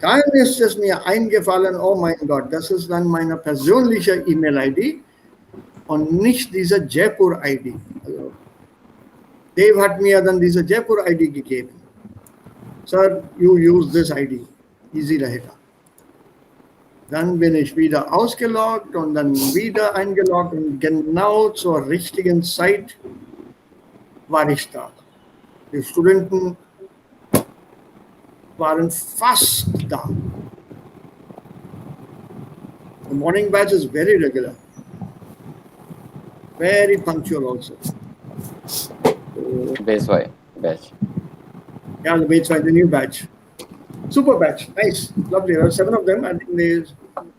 Dann ist es mir eingefallen, oh mein Gott, das ist dann meine persönliche E-Mail-ID und nicht diese Jaipur-ID. Also, Dave hat mir dann diese Jaipur-ID gegeben. Sir, you use this ID. Easy रहेगा. Dann bin ich wieder ausgeloggt und dann wieder eingeloggt und genau zur richtigen Zeit war ich da. Die Studenten waren fast da. The morning batch is very regular, very punctual also. Base Y batch. Yeah, the new batch. Super batch, nice, lovely. There are 7 of them. I think they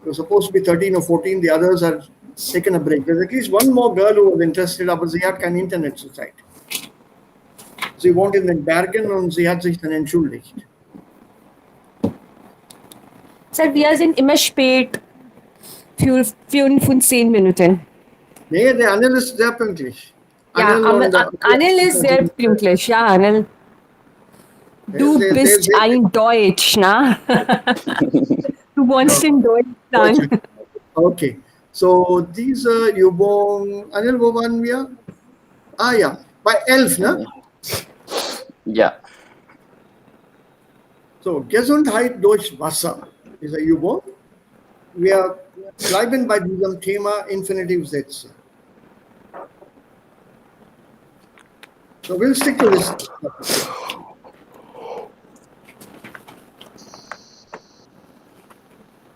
were supposed to be 13 or 14. The others are taken a break. There's at least one more girl who was interested, aber sie hat kein Internet zurzeit. Sie wohnt in den Bergen und sie hat sich dann entschuldigt. Sir, wir sind immer spät. Für 15 Minuten. Nee, der Anil ist sehr pünktlich. Ja, Anil ist sehr pünktlich. Ja, Anil. Du bist ein Deutsch, na? Du wohnst in Deutschland. Okay, so diese Übung, Anil, wo waren wir? Ah ja, bei 11, ne? Ja. So, Gesundheit durch Wasser ist eine Übung. Wir bleiben bei diesem Thema Infinitivsätze. So we'll stick to this.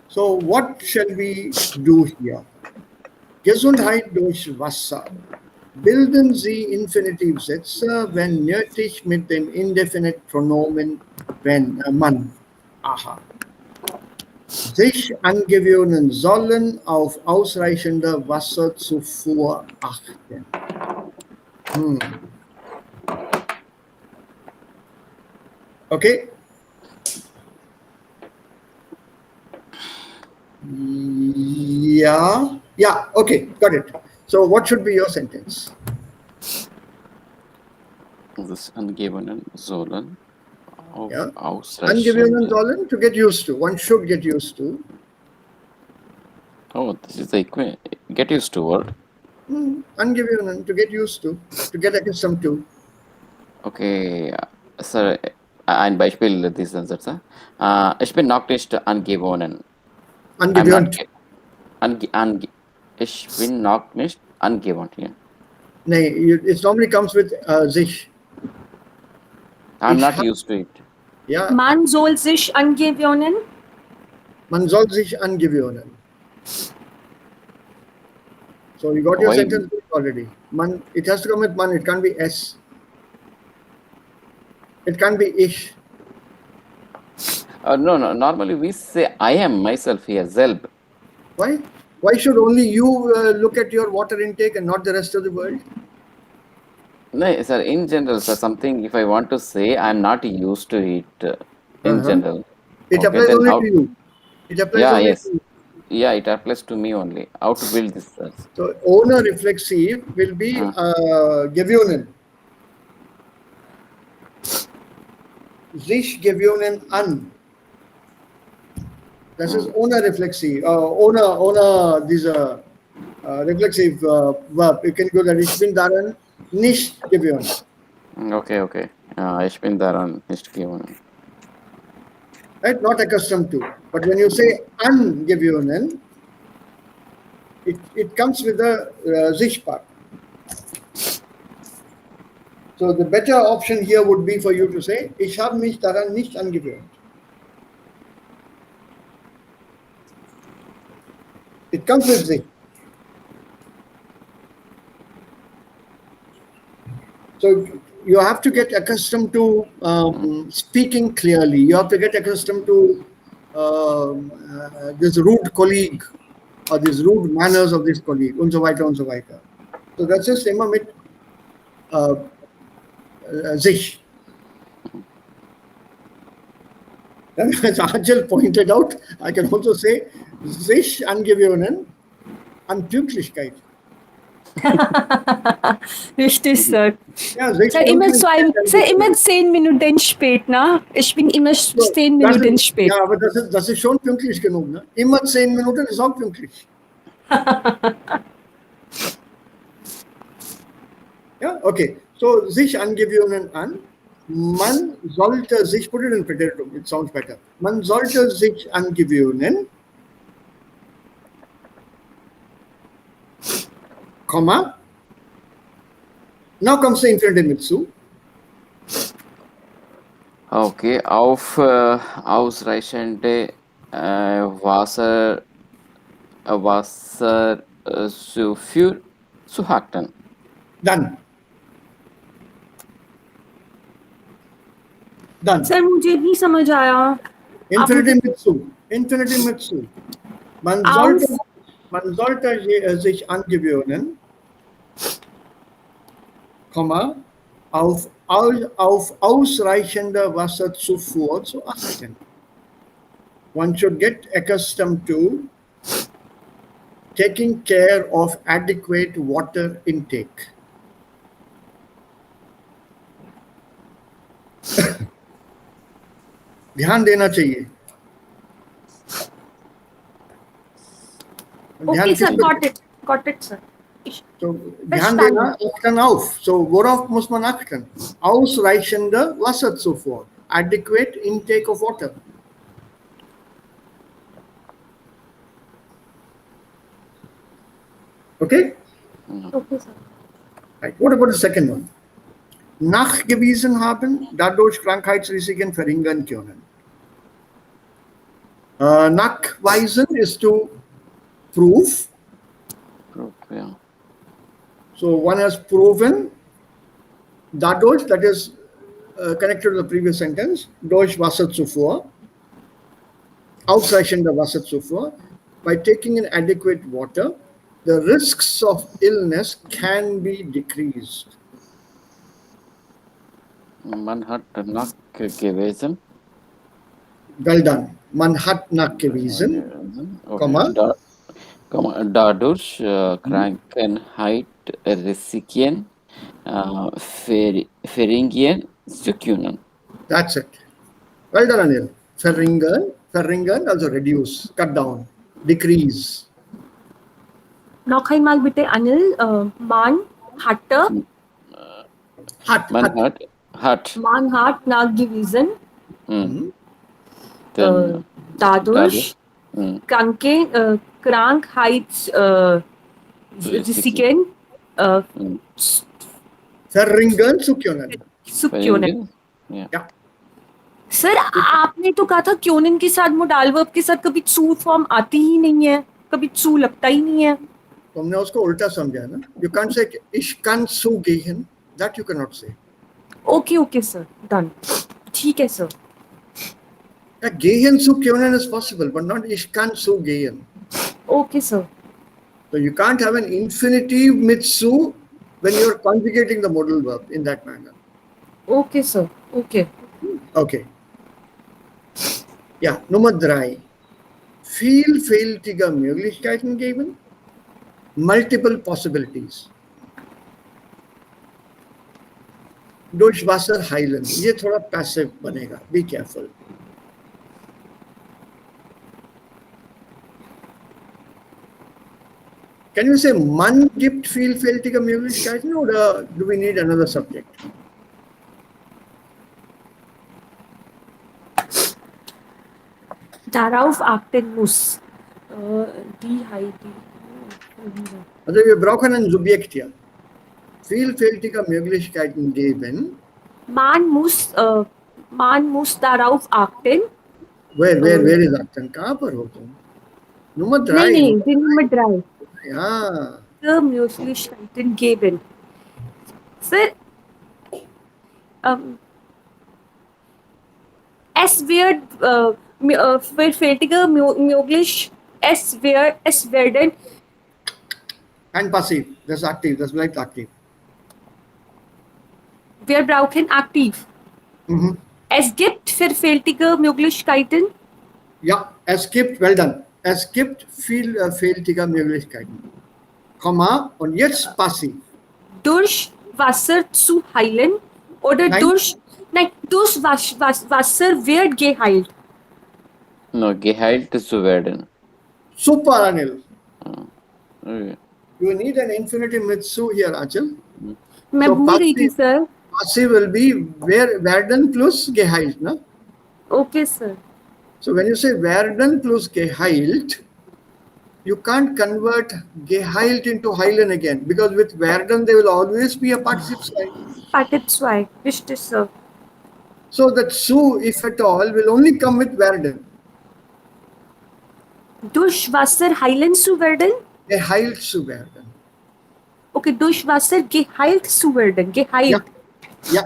So what shall we do here? Gesundheit durch Wasser. Bilden Sie Infinitivsätze, wenn nötig, mit dem Indefinite Pronomen wenn Mann. Aha. Sich angewöhnen sollen, auf ausreichende Wasserzufuhr achten. Okay? Yeah, okay, got it. So what should be your sentence? Das angewöhnen sollen. Yeah. Angewöhnen sollen, to get used to. One should get used to. Oh, this is the get used to word. Angewöhnen, to get used to get accustomed to. Okay, sir, ein Beispiel diesen Satz. Ich bin noch nicht angewöhnen. Angewöhnt. Ich bin noch nicht angewöhnt. Yeah. Nee, it normally comes with sich. I'm not used to it. Ja. Man soll sich angewöhnen. Man soll sich angewöhnen. So you got your sentence already. Man, it has to come with man. It can't be s. It can't be ich. No. Normally we say I am myself here, selb. Why? Why should only you look at your water intake and not the rest of the world? No, sir. In general, sir, something if I want to say, I'm not used to it. In general, it applies only to you. It applies only to you. Yeah, it applies to me only. How to build this, sir? So owner reflexive will be gewöhnen. Sich gewöhnen an. Das ist ohne reflexive. Ohne diese reflexive verb. You can go that ich bin daran nicht gewöhnt. Okay. Ich bin daran nicht gewöhnt. Right? Not accustomed to. But when you say angewöhnen, it comes with the sich part. So the better option here would be for you to say, ich habe mich daran nicht angewöhnt. It comes with sich. So you have to get accustomed to speaking clearly. You have to get accustomed to this rude colleague or these rude manners of this colleague und so weiter und so weiter. So that's just immer mit sich. As Angel pointed out, I can also say sich angewöhnen an Pünktlichkeit. Richtig, Sir. Ja, 6 Sir, immer, Minuten. Sir, immer 10 Minuten spät, ne? Ich bin immer 10 Minuten spät. Ja, aber das ist schon pünktlich genug. Ne? Immer 10 Minuten ist auch pünktlich. Ja, okay. So, sich angewöhnen an. Man sollte sich, put it in potato, it sounds better. Man sollte sich angewöhnen, Komma. Now comes the infinitive mit zu. Okay, auf ausreichende Wasser Wasserzufuhr zu achten. Done. Done. Sir, मुझे नहीं समझ आया. Infinitive mit zu. Infinitive mit zu. Man sollte sich angewöhnen, Komma, auf ausreichende Wasserzufuhr zu achten. One should get accustomed to taking care of adequate water intake. ध्यान देना चाहिए. Okay, sir, got it. Got it, sir. So, ध्यान देना, achten auf. So, worauf muss man achten? Ausreichende Wasserzufuhr. Adequate intake of water. Okay? Okay, sir. Right. What about the second one? Nachgewiesen haben, dadurch Krankheitsrisiken verringern können. Nachweisen is to prove. Yeah. So one has proven, dadurch, that is connected to the previous sentence, durch Wasserzufuhr, ausreichende Wasserzufuhr, by taking in adequate water, the risks of illness can be decreased. Man hat nachgewiesen. Well done. Man hat nachgewiesen, Okay. Dadurch Krankheitsrisiken verringern zu können. That's it. Well done, Anil. Verringern, also reduce, cut down, decrease. Noch einmal bitte, Anil. Man hatte. Man hat nachgewiesen. Dadurch Krankheitsrisiken verringern zu können. Ja. Sir आपने तो कहा था क्योनिन के साथ modal verb के साथ कभी चू फॉर्म आती ही नहीं है, कभी चू लगता ही नहीं है. तुमने उसको उल्टा समझा ना. You can't say ich kann zu gehen. That you cannot say. Okay, sir. Done. ठीक है, sir. Gehen zu können is possible, but not ich kann zu gehen. Okay, sir. So you can't have an infinitive mit zu when you're conjugating the modal verb in that manner. Okay, sir. Okay. Okay. Ja, Nummer 3. Vielfältige Möglichkeiten geben. Multiple possibilities. Durch Wasser heilen. ये थोड़ा passive बनेगा. Be careful. Can you say man gibt vielfältige Möglichkeiten oder do we need another subject? Darauf achten muss. Also wir brauchen ein Subjekt hier. Vielfältige Möglichkeiten geben. Man muss darauf achten. Where is achten? कहाँ पर हो तुम? Nummer 3. नहीं, Nummer 3. Ja. Möglichkeiten geben. Sir, es wird vielfältige möglich. Es werden. And passiv. Das ist aktiv. Das bleibt aktiv. Wir brauchen aktiv. Es gibt vielfältige Möglichkeiten. Ja, es gibt, well done. Es gibt vielfältige Möglichkeiten. Komma, und jetzt passiv. Durch Wasser zu heilen oder Nein. durch Wasser wird geheilt. No, geheilt zu werden. Super, Anil. Okay. You need an infinitive with su here, Achal. मैं So भूल गई थी sir. passive will be werden plus geheilt, no? Okay sir. So when you say werden plus geheilt, you can't convert geheilt into heilen again, because with werden there will always be a participle sign. Partizipzwei. Richtig sir. So that su, if at all, will only come with werden. Durch Wasser heilen zu werden? Geheilt zu werden. Okay, durch Wasser geheilt zu werden. Geheilt. Yeah.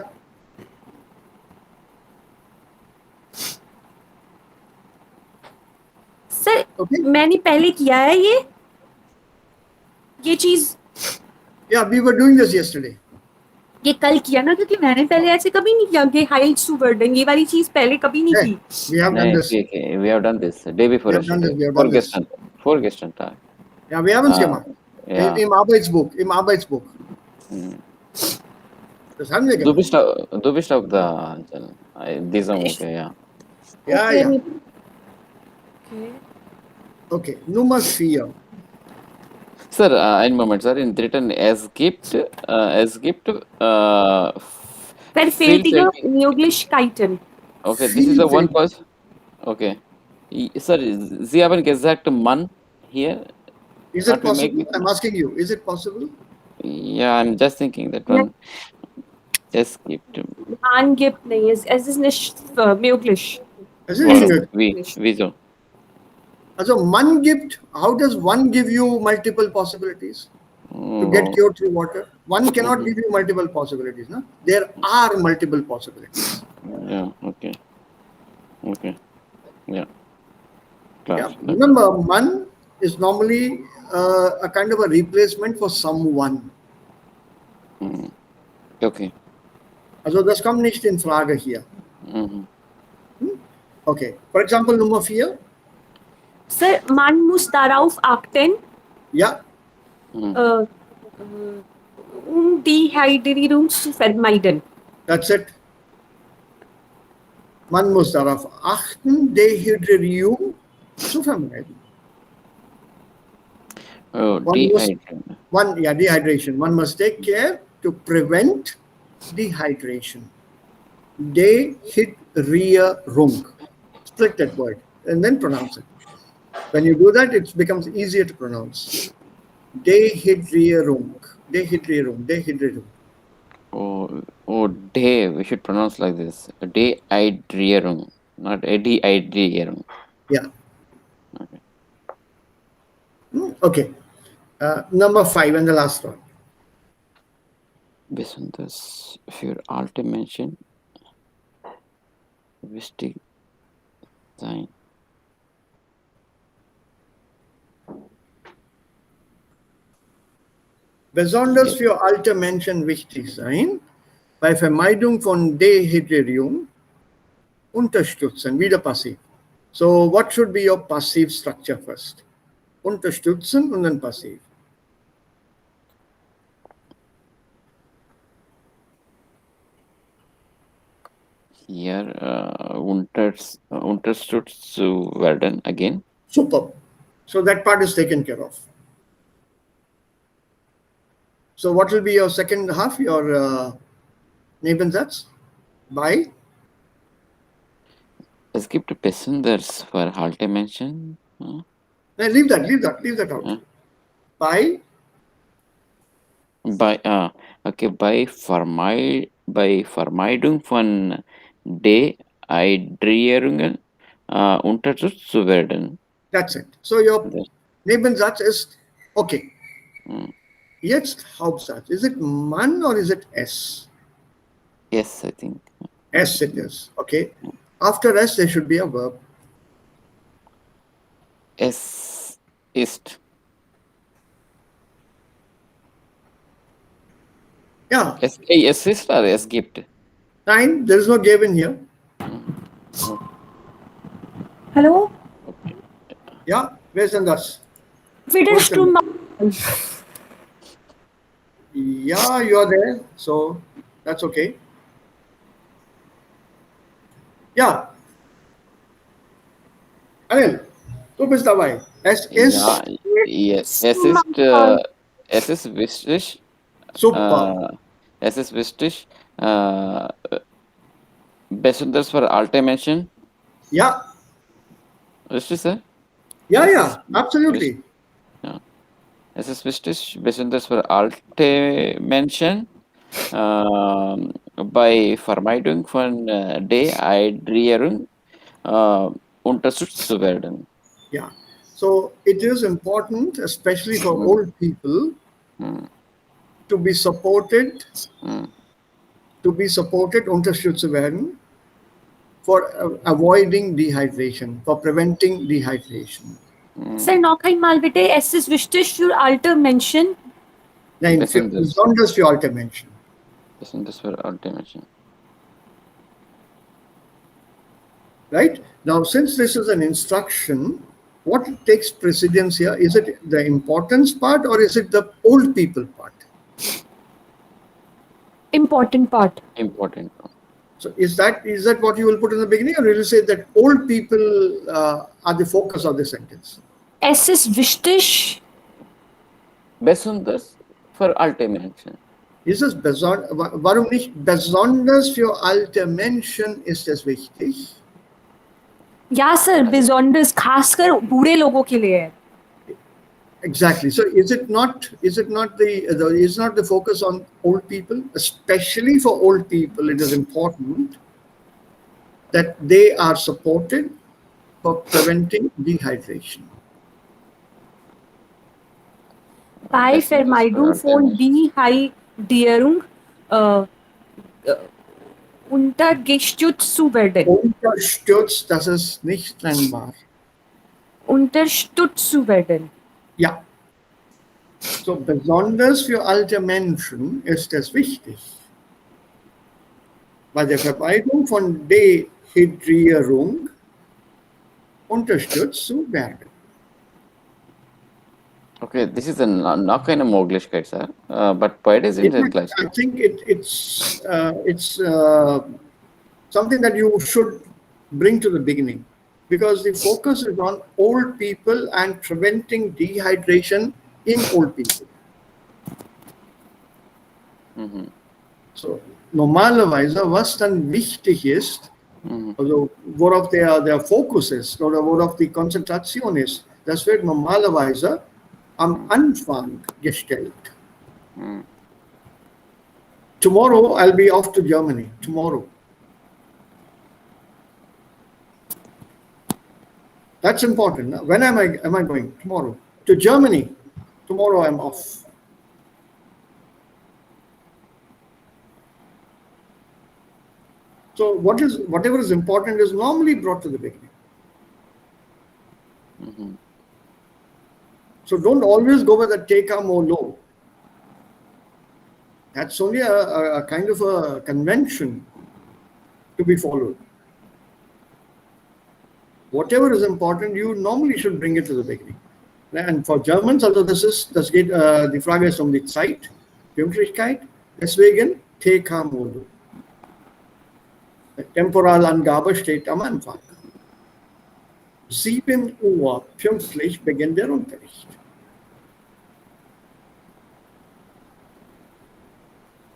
Sir Okay. मैंने पहले किया है ये चीज. Yeah, we were doing this yesterday. ये कल किया ना, क्योंकि मैंने पहले ऐसे कभी नहीं किया. geheilt zu werden, ये वाली चीज पहले कभी नहीं Hey, की. we have done No, this. okay. We have done this day before We have done yesterday. this, we have done this. Vorgestern Tag. Ja, wir haben es gemacht. Ja. Im Arbeitsbuch. Im Arbeitsbuch. Das haben wir Du gemacht. bist auf der diesem, okay, ja. Ja, Okay. ja. Okay. Okay, Nummer 4. Sir, einen Moment, sir. In written as gift, Verfältige Möglichkeiten. Okay, this is the one person. Okay. Sir, Sie haben gesagt Mann here. Is it What we possible? make it? I'm asking you, is it possible? Yeah, I'm just thinking that one. As gift. Man gibt नहीं. Es ist nicht möglich. Es ist nicht möglich. Wieso? Also, Mann gibt, how does one give you multiple possibilities to get cured through water? One cannot give you multiple possibilities. No? There are multiple possibilities. Yeah, okay. Okay. Yeah. Yeah. Remember, man is normally a kind of a replacement for someone. Okay. Also das kommt nicht in Frage hier. Okay. For example, Nummer 4. Sir, man muss darauf achten, Ja. Dehydrierung zu vermeiden. That's it. Man muss darauf achten, Dehydrierung zu vermeiden. Oh, dehydration. Dehydration. One must take care to prevent dehydration. Dehydrierung. Split that word and then pronounce it. When you do that, it becomes easier to pronounce. Dehydrierung. Dehydrierung. Oh, day. We should pronounce like this. Dehydrierung, not dehydrierung. Yeah. Okay. Number 5 and the last one. Based on this, für alte Menschen wichtig sein. Besonders für alte Menschen wichtig sein, bei Vermeidung von Dehydrierung unterstützen, wieder passiv. So what should be your passive structure first? Unterstützen und dann passiv. Hier unterstützt zu werden again. Super. So that part is taken care of. So what will be your second half, your Nebensatz? By? Es gibt besonders für alte Menschen. Leave that out. By? Bei Vermeidung von Dehydrierungen unterstützt zu werden. That's it. So your Nebensatz is okay. Jetzt Hauptsatz. Is it man or is it S? Yes, I think. S it is. Okay. After S, there should be a verb. Es ist. Yeah. Es ist oder es gibt. Nein, there is no given here. Hello? Yeah. Where's denn das? Würdest du mal. Yeah, you are there. So that's okay. Yeah. Anil, tu bist dabei. Es Yeah, ist yes. Oh my God. Es ist wichtig, super. äh, es ist wichtig, äh, besonders für alte Menschen. Ja, Richtig, sir? ja, Es ja, ist wichtig, absolutely. ja. Es ist wichtig, besonders für alte Menschen, bei Vermeidung von Dehydrierung äh, unterstützt zu werden. Yeah. So it is important, especially for Mm, old people, mm, to be supported, mm, unterstützt zu werden, for avoiding dehydration, for preventing dehydration. mm. Sir, noch einmal bitte. Es ist wichtig für alte Menschen. Nein, Besonders, besonders für alte Menschen. besonders für alte Menschen. Right? Now, since this is an instruction, what takes precedence here? Is it the importance part or is it the old people part? Important part. Important. So is that what you will put in the beginning, or will you say that old people are the focus of the sentence? Es ist wichtig. Besonders für alte Menschen. Ist es warum nicht besonders für alte Menschen ist es wichtig? या sir besonders खासकर बूढ़े लोगों के लिए है. Exactly. So is it not the focus on old people, especially for old people? It is important that they are supported for preventing dehydration. Bei Besonders für Vermeidung alte von Menschen. Dehydrierung äh, unterstützt zu werden. Unterstützt, das ist nicht trennbar. Unterstützt zu werden. Ja. So besonders für alte Menschen ist es wichtig, bei der Vermeidung von Dehydrierung unterstützt zu werden. Okay, this is noch keine Möglichkeit, sir. But beide sind gleich. I think it's something that you should bring to the beginning, because the focus is on old people and preventing dehydration in old people. Mhm. So normalerweise, was dann wichtig ist, Mhm. also worauf der Fokus ist oder worauf die Konzentration ist, das wird normalerweise am Anfang gestellt. Mhm. Tomorrow I'll be off to Germany. Tomorrow. That's important. Now, when am I going? Tomorrow. To Germany. Tomorrow I'm off. So whatever is important is normally brought to the beginning. Mhm. So don't always go with the teka mo lo. That's only a kind of a convention to be followed. Whatever is important, you normally should bring it to the beginning. And for Germans, also das geht, die Frage ist die Zeit, Pünktlichkeit, deswegen teka mo lo. Temporalangabe steht am Anfang. 7 Uhr pünktlich beginnt der Unterricht.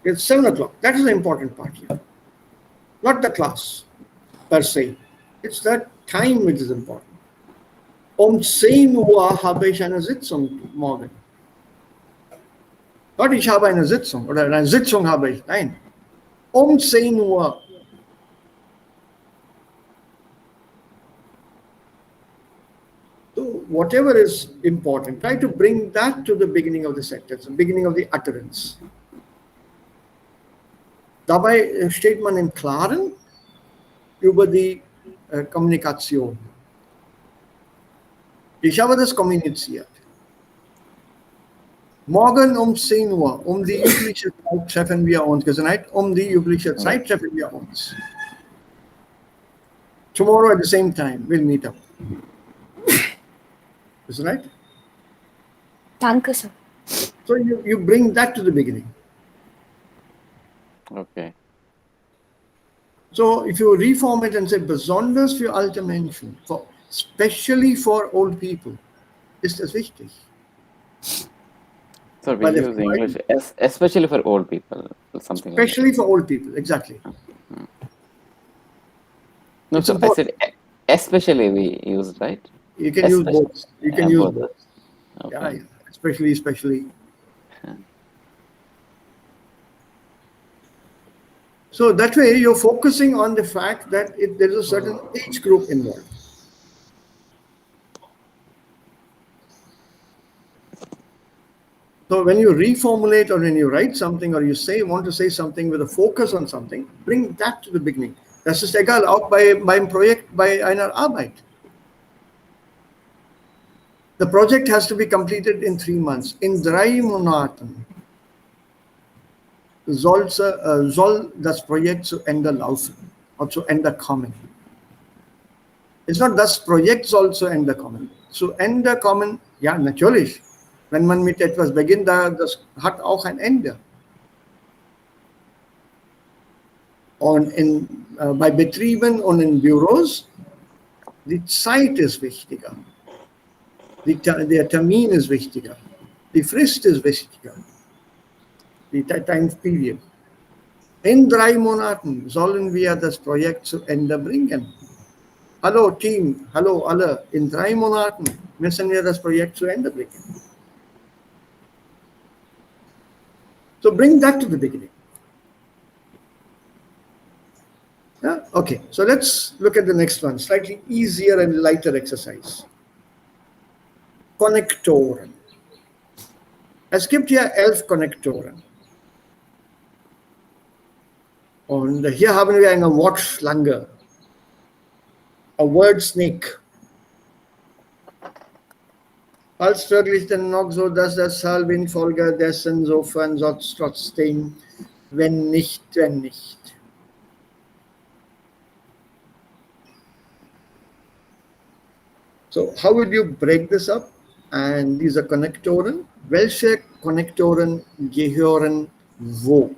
It's 7 o'clock. That is the important part here. Not the class per se. It's that time which is important. 10 Uhr habe ich eine Sitzung morgen. Not ich habe eine Sitzung oder eine Sitzung habe ich. Nein. 10 Uhr. So whatever is important, try to bring that to the beginning of the sentence, the beginning of the utterance. Dabei steht man im Klaren über die Kommunikation. Ich habe das kommuniziert. Morgen 10 Uhr, die übliche Zeit treffen wir uns. Gesagt, die übliche Zeit treffen wir uns. Tomorrow at the same time, we'll meet up. Is that right? Danke, sir. So you bring that to the beginning. Okay. So if you reform it and say besonders für alte Menschen, especially for old people, ist das wichtig. So we Weil use English, especially for old people, something like that. especially for old people, exactly. No, It's so I important. said especially we use, right? You can use Especially. both. You can use Both. both. Okay. Yeah, especially. So that way you're focusing on the fact that there is a certain age group involved. So when you reformulate or when you write something or you want to say something with a focus on something, bring that to the beginning. Das ist egal, auch beim Projekt, bei einer Arbeit. The project has to be completed in 3 months. In 3 Monaten soll das Projekt zu Ende laufen oder zu Ende kommen. It's not das Projekt soll zu Ende kommen. Zu Ende kommen, ja, natürlich. Wenn man mit etwas beginnt, das hat auch ein Ende. Und bei Betrieben und in Büros, die Zeit ist wichtiger. Der Termin ist wichtiger. Die Frist ist wichtiger. Die Time Period. In 3 Monaten sollen wir das Projekt zu Ende bringen. Hallo Team, hallo alle. In 3 Monaten müssen wir das Projekt zu Ende bringen. So bring that to the beginning. Yeah? Okay, so let's look at the next one. Slightly easier and lighter exercise. Konnektoren. Es gibt hier 11 Konnektoren. Und hier haben wir eine Wortschlange. A word snake. Als wirklich dann noch so, dass deshalb infolge dessen sofern sonst trotzdem, wenn nicht, wenn nicht. So how would you break this up? And these are Konnektoren. Welche Konnektoren gehören wo?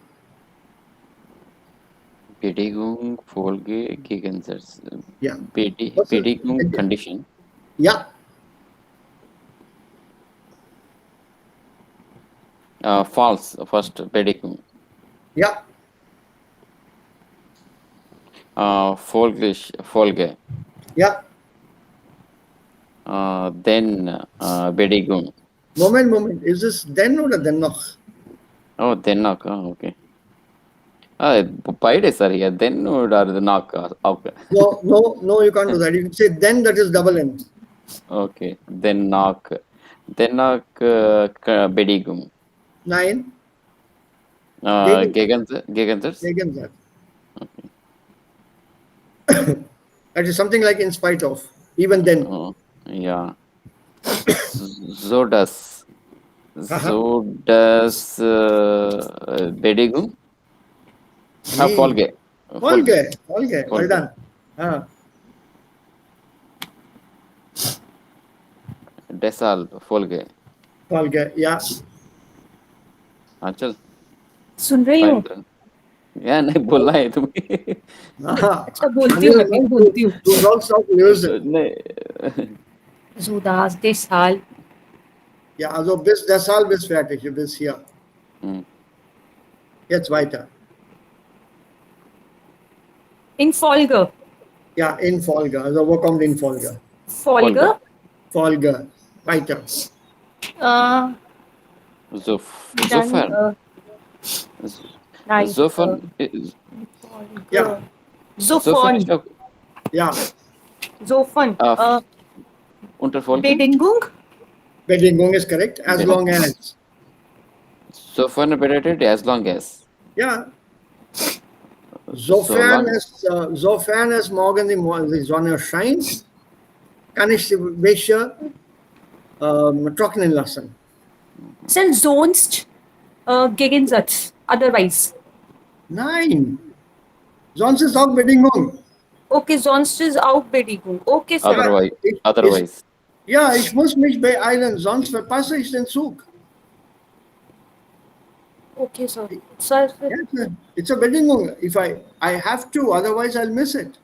Bedingung, Folge, Gegensatz. Yeah. Bedingung, Condition. Yeah. False, first Bedingung. Yeah. Folge. Yeah. Then Bedingung. Moment. Is this then oder dennoch? Oh, dennoch. Oh, okay. Beide sir here. Then or the knock. Okay. No, you can't do that. You can say then, that is double N. Okay. Then knock. Bedingung. 9. Gegensatz. Gegensatz. That is something like in spite of. Even then. Oh, yeah. So does Bedingung? Folge. Well done. Deshalb Folge. Yeah. चल सुन रही हूँ यार नहीं बोलना है तुम्हें अच्छा बोलती हूँ मैं बोलती हूँ Du sollst auch lösen. नहीं so das deshalb Ja, also deshalb ist fertig, bis hier. Jetzt weiter. in Folge Ja, in Folge. Also wo kommt in Folge? Folge Folge. Weiter. Sofern. nein Sofern. Ja. Sofern Ja. Sofern Unter Folge. Bedingung is correct. As long as. Sofern bedeutet as long as. Ja. Sofern es morgen die Sonne scheint, kann ich die Wäsche trocknen lassen. Sind sonst Gegensatz otherwise Nein. Sonst ist auch Bedingung. okay sonst ist auch Bedingung okay sir Otherwise. Ja, ich muss mich beeilen, sonst verpasse ich den Zug. Okay, sir. Sir, Yes, sir. It's a Bedingung. If I have to, otherwise I'll miss it.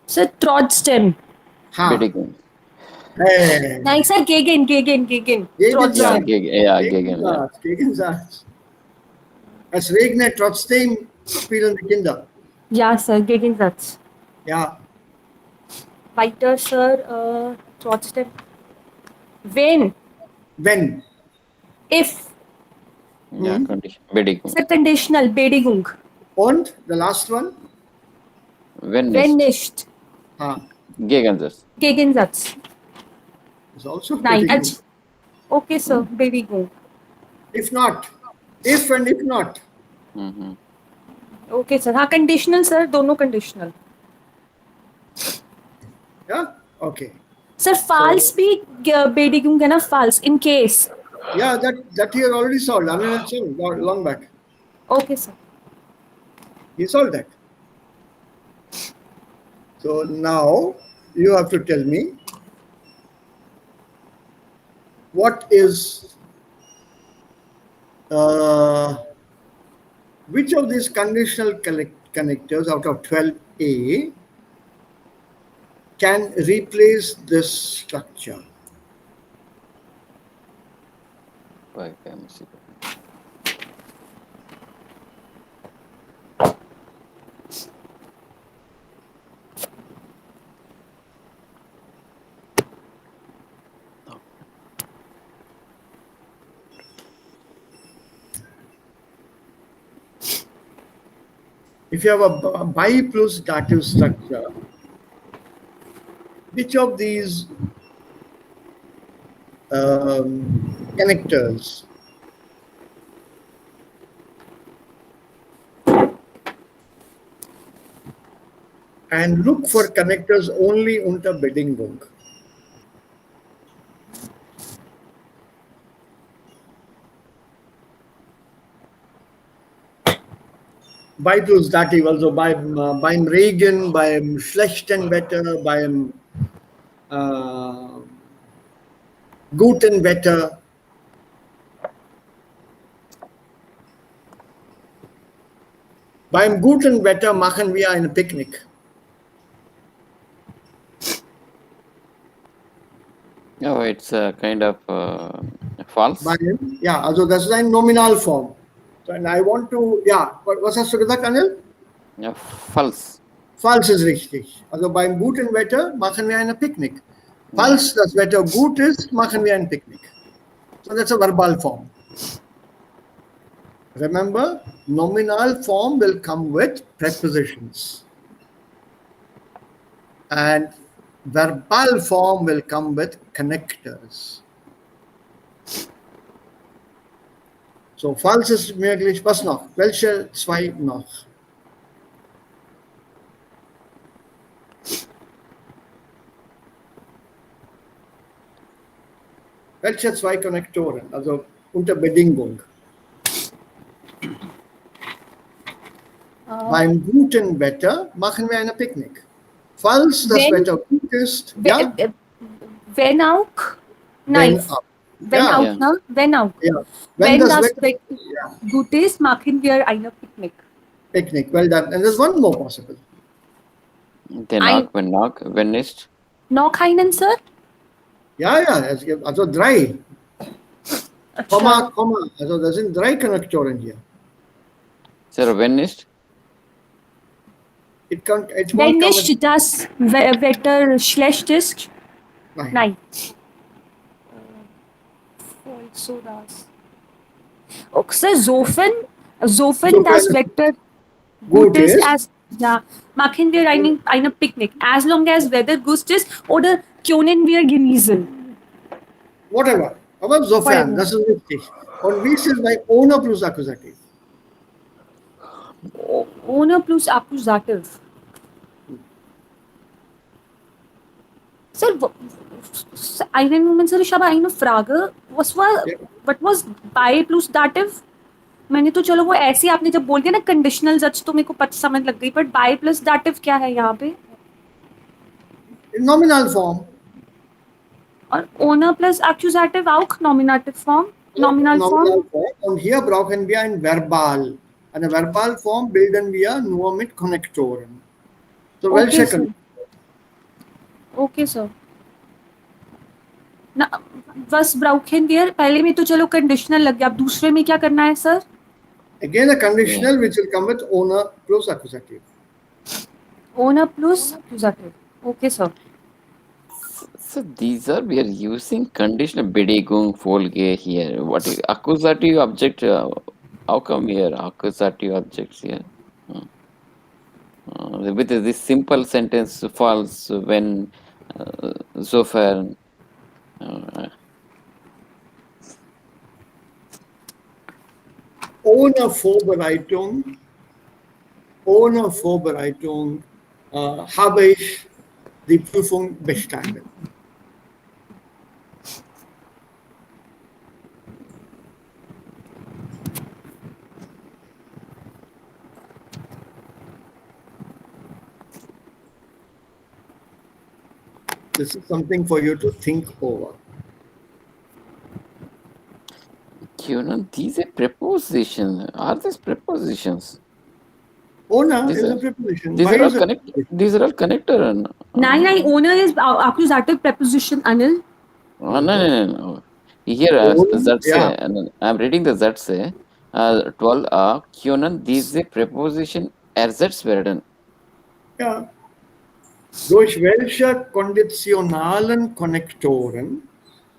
sir, trotzdem. Ha. Bedingung. Hey. Nein, sir, gegen. Yeah, Trotzdem. Gegensatz. Gegensatz. Es regnet trotzdem spielen die Kinder. Ja, sir, Gegensatz. Ja. Weiter, sir, trotzdem. Wenn. Wenn. If. Yeah, condition. Bedingung. Sir, conditional. Bedingung. Und the last one? Wenn Wenn nicht. nicht. Ha. Gegensatz. Gegensatz. Is also Nein. Bedingung. Okay, sir. Bedingung. If not. If and if not. Mhm. Okay, sir. हाँ, conditional, sir. दोनों conditional. Yeah? Okay. Sir, false भी Bedingung है ना? False. In case. Yeah, that he had already solved. I mean, it's long back. Okay, sir. He solved that. So now you have to tell me what is which of these conditional connectors out of 12A can replace this structure? Okay, let me see. If you have a bi plus dative structure, which of these connectors and look for connectors only unter Bedingung? Bei plus dativ, also beim Regen, beim schlechten Wetter, beim guten Wetter. Beim guten Wetter machen wir ein Picknick. Oh, it's a kind of false. Ja, also das ist eine Nominalform. So, and I want to, ja, was hast du gesagt, Anil? Yeah, false. Falls ist richtig. Also beim guten Wetter machen wir ein Picknick. Falls das Wetter gut ist, machen wir ein Picknick. So that's a verbal form. Remember, nominal form will come with prepositions. And verbal form will come with connectors. So, falls ist möglich. Was noch? Welche zwei noch? Welche zwei Konnektoren? Also unter Bedingung. Beim guten Wetter machen wir ein Picknick. Falls das Wetter gut ist, ja? Wenn auch? Nein. Wenn Ja. auch, ne? Wenn auch. Ja. Wenn das Wetter Wetter gut ist, machen wir ein Picknick. Picknick, well done. And there's one more possible. Then knock, wenn nicht. Noch einen, Sir? Ja, also drei. Komma. Also das sind drei Konnektoren hier. Sir, wenn nicht. Wenn nicht das Wetter schlecht ist? Nein. So das. Okay, sofern das Wetter gut ist, machen wir eine Picknick. As long as weather gut ist oder können wir genießen. Whatever. Aber sofern, das ist richtig. Und wie ist es bei ohne plus Akkusativ? Ohne plus Akkusativ. Sir, einen Moment, Sir, ich habe eine Frage. What was by plus dative? मैंने तो चलो वो ऐसे आपने जब बोल दिया ना कंडीशनल सच तो मेरे को पता समझ लग गई, बट बाय प्लस दाटिव क्या है यहाँ पे? Nominal form. और ओनर प्लस एक्यूजेटिव आउक nominative form. Nominal Nominal form. form. Und hier brauchen wir ein Verbal. Eine Verbalform bilden wir nur mit Konnektoren. So Okay, welche sir. Okay, sir. ना बस ब्राउकेन wear पहले में तो चलो कंडीशनल लग गया, अब दूसरे में क्या करना है sir? Again, a conditional which will come with owner plus accusative. Owner plus accusative. Okay, sir. So these are we are using conditional Bedegung Folge here. What is accusative object? How come here accusative objects here? With this simple sentence false when sofern. Uh, Ohne Vorbereitung habe ich die Prüfung bestanden. This is something for you to think over. you know, these are prepositions. Are these prepositions? Ohne These is are, a preposition. these By are all is a connect. preposition. These are all connector. Nine owner is accusative preposition, Anil. No. Here, Ohne, that yeah. say, I'm reading the that say, 12 Kyonan, diese Präposition ersetzt werden. Ja. Durch welche konditionalen Konnektoren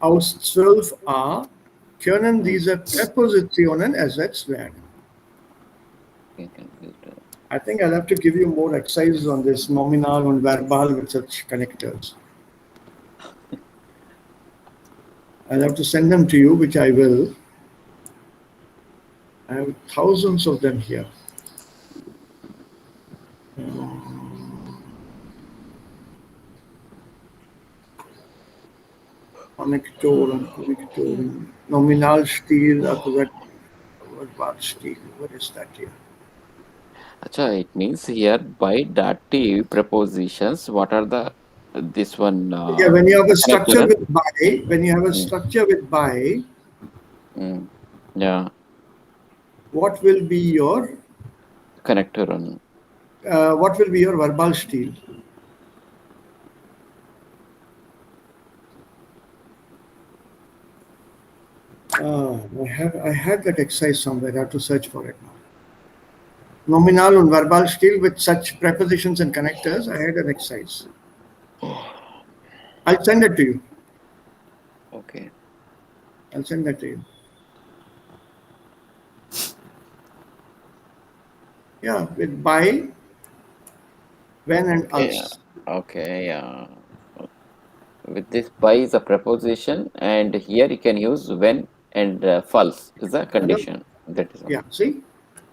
aus 12a können diese Präpositionen ersetzt werden? I think I'll have to give you more exercises on this nominal and verbal with such connectors. I'll have to send them to you, which I will. I have thousands of them here. Konnektoren, Nominalstil, Verbalstil. What is that here? Acha, it means here by dative prepositions, what are the this one? Yeah, when you have a structure connector? with by, when you have a structure with by, Yeah, what will be your connector on. what will be your verbal style? I had that exercise somewhere. I have to search for it now. Nominal and verbal style with such prepositions and connectors. I had an exercise. I'll send it to you. Okay. I'll send that to you. Yeah, with by, when, and us. Okay, yeah. With this by is a preposition, and here you can use when and false is a condition. That is all. Yeah, see?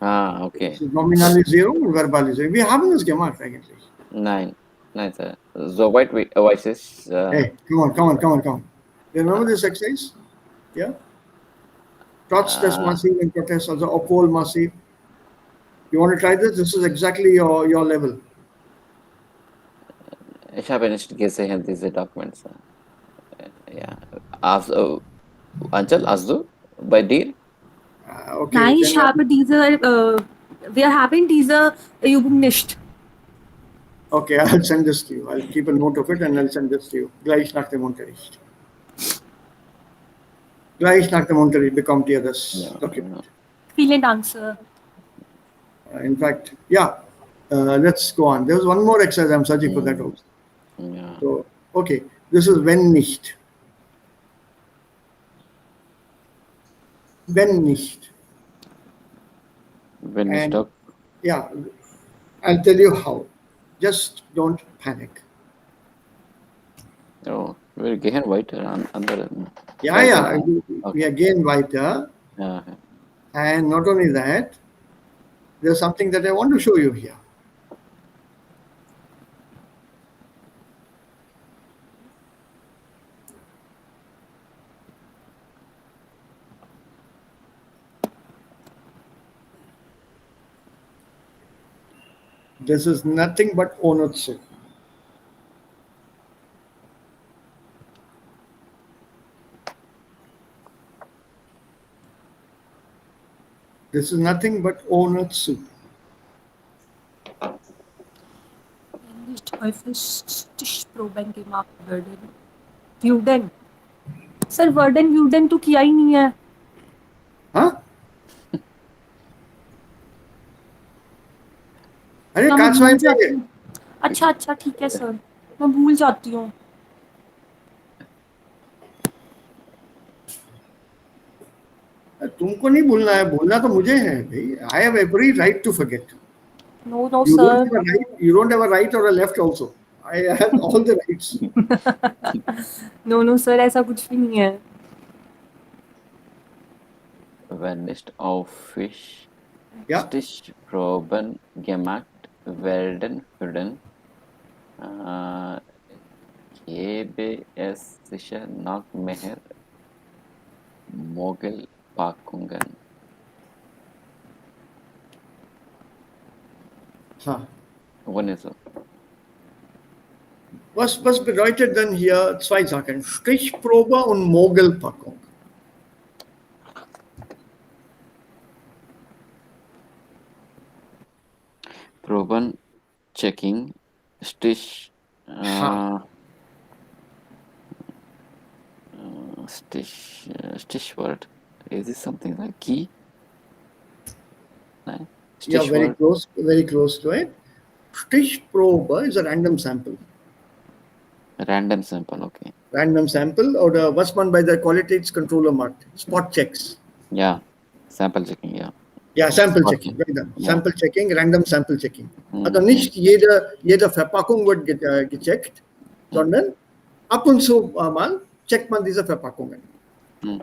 Okay. So nominal is 0 and verbal is 0. We haven't this gemacht eigentlich. 9. Nice. So white voices. Hey, come on. You remember this exercise? Yeah? Trotz des Massiv and Protest, also obwohl Massiv. You want to try this? This is exactly your level. Ich habe nicht gesehen diese Documents. Ja. Also, Anchal, hast du bei dir? Okay. Nein, ich then habe diese, wir haben diese Übung nicht. Okay, I'll send this to you. I'll keep a note of it and I'll send this to you. Gleich nach dem Unterricht. Gleich nach dem Unterricht bekommt ihr das Document. Vielen Dank, Sir. In fact, yeah. Let's go on. There's one more exercise. I'm searching for that also. Ja. So, okay. This is wenn nicht. Wenn nicht. When you And stop. yeah, I'll tell you how. Just don't panic. Oh, wir gehen weiter an andere. Yeah. We again weiter. Ja. And not only that, there's something that I want to show you here. This is nothing but onotsu. This is nothing but Onatsu. Nicht häufig Stichproben gemacht werden. Wurden. Sir वर्डन व्यूडन तो किया ही नहीं है. हाँ? अरे ना मैं काचवाई भूल जाती पे हूँ. अच्छा अच्छा ठीक है सर, मैं भूल जाती हूँ. तुमको नहीं भूलना है, भूलना तो मुझे है भाई. I have every right to forget. No no You don't sir. have a right. You don't have a right or a left also. I have all the rights. No no sir, ऐसा कुछ भी नहीं है. Wenn nicht auffällig Yeah. Stichproben gemacht werden würden, gäbe es sicher noch mehr Mogelpackungen. Huh. Wann ist so? Was bedeutet denn hier zwei Sachen? Stichprobe und Mogelpackung. Proben checking, Stich, Stichwort. Is this something like key? No? Yeah, Stichwort. very close to it. Stichprobe is a random sample. Random sample, okay. Random sample, or what's meant by the qualitative controller mark, spot checks. Yeah, sample checking, yeah. Ja, Sample Spot Checking, check. right then. Ja. Sample Checking, Random Sample Checking. Mhm. Also nicht jede Verpackung wird gecheckt, sondern ab und zu mal checkt man diese Verpackungen. Mhm.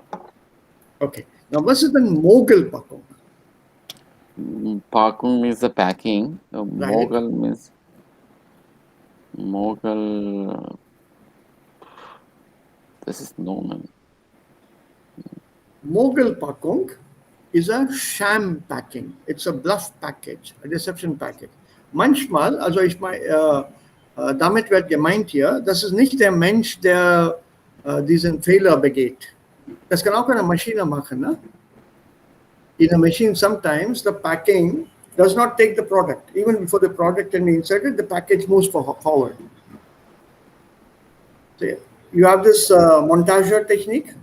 Okay. Now, was ist denn Mogelpackung? Packung means the packing. Right. Mogul means Mogul. This is known. Mogelpackung is a sham packing. It's a bluff package, a deception package. Manchmal, also damit wird gemeint hier, das ist nicht der Mensch, der diesen Fehler begeht. Das kann auch eine Maschine machen. Ne? In a machine, sometimes the packing does not take the product. Even before the product can be inserted, the package moves forward. So you have this montager technique.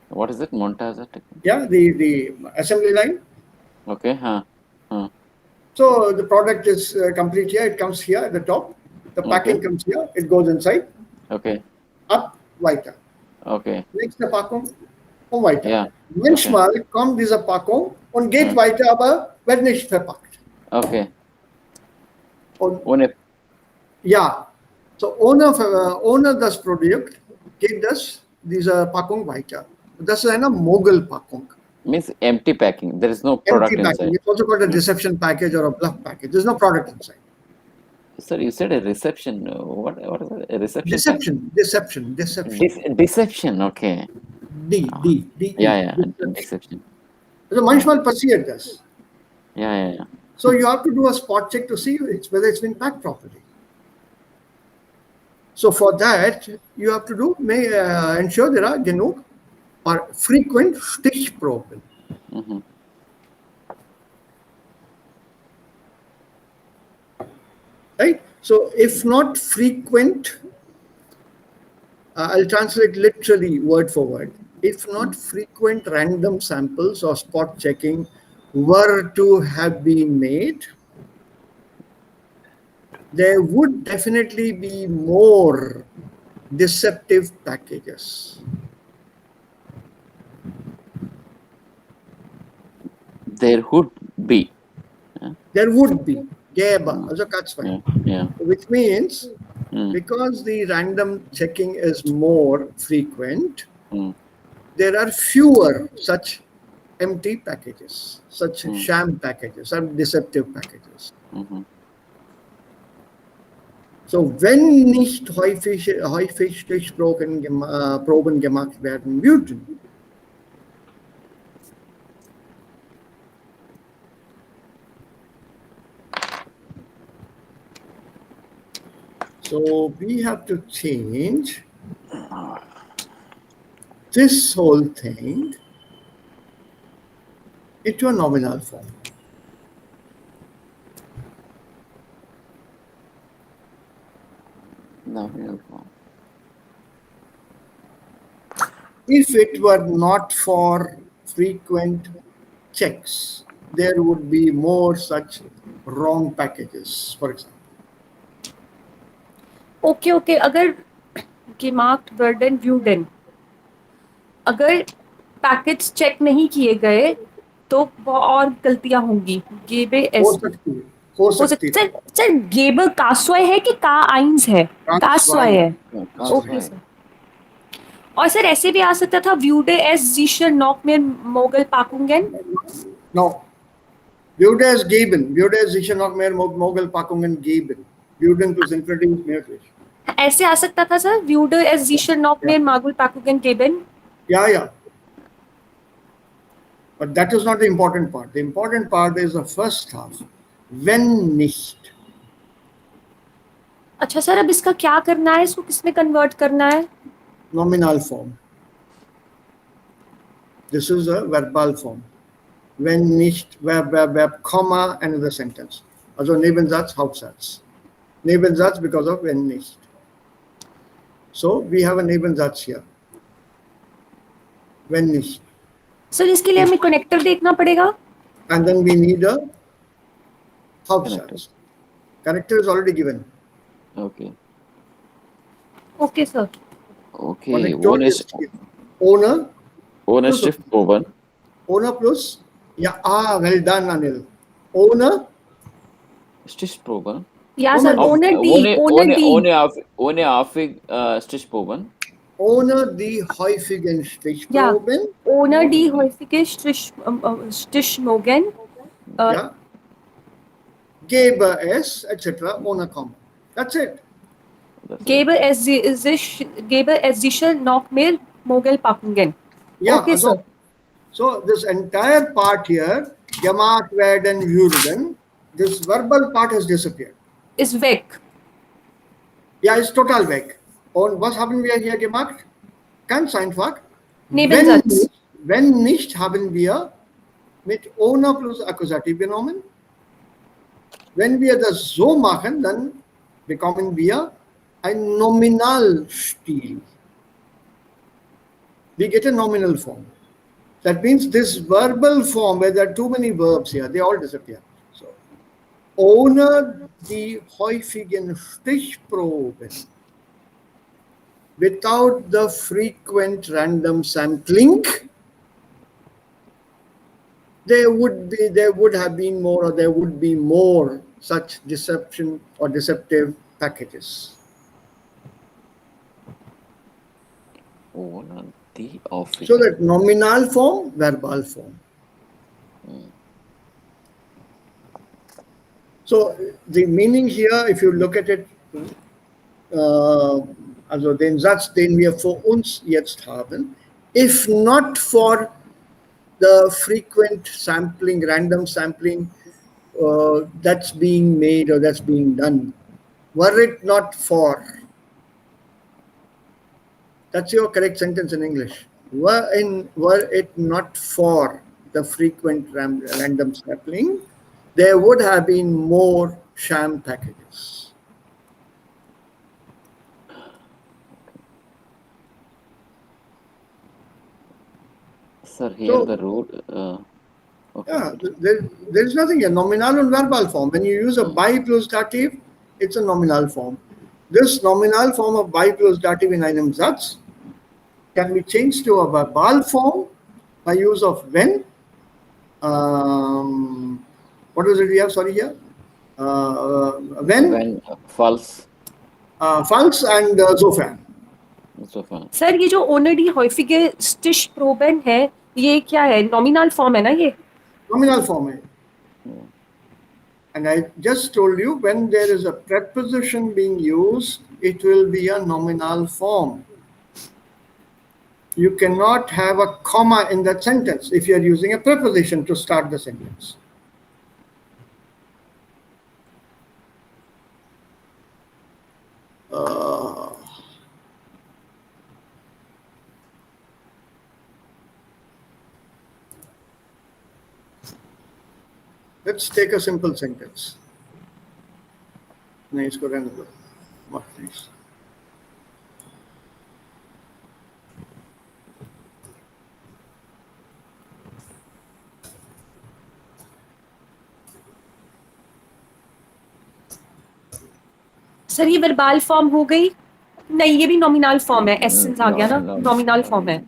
What is it? Montage technique? Yeah, the assembly line. Okay, So the product is complete here. It comes here at the top. The packing Okay. comes here. It goes inside. Okay, Up, weiter. okay. Nächste Packung und weiter. Ja, Manchmal kommt diese Packung und geht Ja. weiter, aber wird nicht verpackt. Okay. Und Ohne. ja, so ohne das Produkt geht diese Packung weiter. Das ist eine Mogelpackung. Means empty packing. There is no product Empty packing. inside. It's also called a deception package or a bluff package. There's no product inside. Sir, you said a reception. What is it? A reception? Deception. Deception. Okay. D. Yeah. Deception. Also manchmal passiert das. Yeah. So you have to do a spot check to see whether it's been packed properly. So for that, you have to ensure there are genug or frequent Stichproben. Mm-hmm. Right? So if not frequent, I'll translate literally word for word. If not frequent random samples or spot checking were to have been made, there would definitely be more deceptive packages. There would be. There would be. Also Katzwein. Yeah. Which means Mm. because the random checking is more frequent, Mm. there are fewer such empty packages, such Mm. sham packages, some deceptive packages. Mm-hmm. So wenn nicht häufig Stichproben Proben gemacht werden würden, so we have to change this whole thing into a nominal form. Nominal form. If it were not for frequent checks, there would be more such wrong packages, for example. Okay okay, अगर marked burden viewed in, अगर packets check नहीं किए गए तो और गलतियां होंगी. गेबे हो एस सकती है, हो हो सकती सकता है। सर. सर गेबर कास्वाय है कि का आइंस है? That's कास्वाय why. है. That's okay why. सर. और सर ऐसे भी आ सकता था व्यूडे एस जीशर नॉक में Mughal पाकुंगन. No. Würde es geben, würde es sicher noch mehr Mogelpackungen geben. Würden plus Infinity ist möglich. ऐसे आ सकता था सर व्यूडे एस जीशर नॉक Yeah, में मागुल पाकुगन गेबन. yeah, yeah. But that is not the important part. The important part is the first half. Wenn nicht. अच्छा sir, अब इसका क्या करना है? इसको किसमें कन्वर्ट करना है? Nominal form. This is a verbal form. Wenn nicht, Verb, Komma, another sentence. Also Nebensatz, Hauptsatz. Nebensatz because of wenn nicht. So we have a Nebensatz here. Wenn nicht. Sir इसके लिए हमें connector देखना पड़ेगा. And then we need a Connector. Hauptsatz. Character is already given. Okay. Okay sir. Okay. Connector One is is owner ownership plus proven. owner plus well done Anil. Owner Stitch proven. या sir Moment. Owner D, owner D. Ohne affig Stitch proven. Owner die häufigen Ja, Stichproben. Owner die Okay. häufige Stichmogen. Yeah. Gebe es, etc. Owner comma. That's it. That's it. Gebe es sicher noch mehr Mogel packungen. Yeah. Okay, sir. So this entire part here, gemacht werden würden, this verbal part has disappeared. Ist weg. Ja, ist total weg. Und was haben wir hier gemacht? Ganz einfach. Nebensatz. Wenn nicht, haben wir mit Owner plus Akkusativ genommen. Wenn wir das so machen, dann bekommen wir ein Nominalstil. We get a nominal form. That means this verbal form, where there are too many verbs here, they all disappear. So, ohne die häufigen Stichproben, without the frequent random sampling, there would have been more, or there would be more such deception or deceptive packages. Owner the affig. So that nominal form, verbal form. So the meaning here, if you look at it, also den Satz, den wir vor uns jetzt haben, if not for the frequent sampling, random sampling that's being made or that's being done, were it not for, that's your correct sentence in English, were it not for the frequent random sampling, there would have been more sham packages. Sir, here So, the root. Okay. yeah, there is nothing here. Nominal and verbal form. When you use a by plus dative, it's a nominal form. This nominal form of by plus dative in einem Satz can be changed to a verbal form by use of when. What was it we have? Sorry, here. When, False. false and sofern. So far. Sir ये जो owner D häufige Stichproben है, ये क्या है? Nominal form है ना ये? Nominal form. And I just told you, when there is a preposition being used, it will be a nominal form. You cannot have a comma in that sentence if you are using a preposition to start the sentence. Let's take a simple sentence. नहीं इसको रहने दो. What please? Sir ये वर्बाल form हो गई? नहीं, ये भी नॉमिनल फॉर्म है, एसेंस आ गया ना, नॉमिनल फॉर्म है.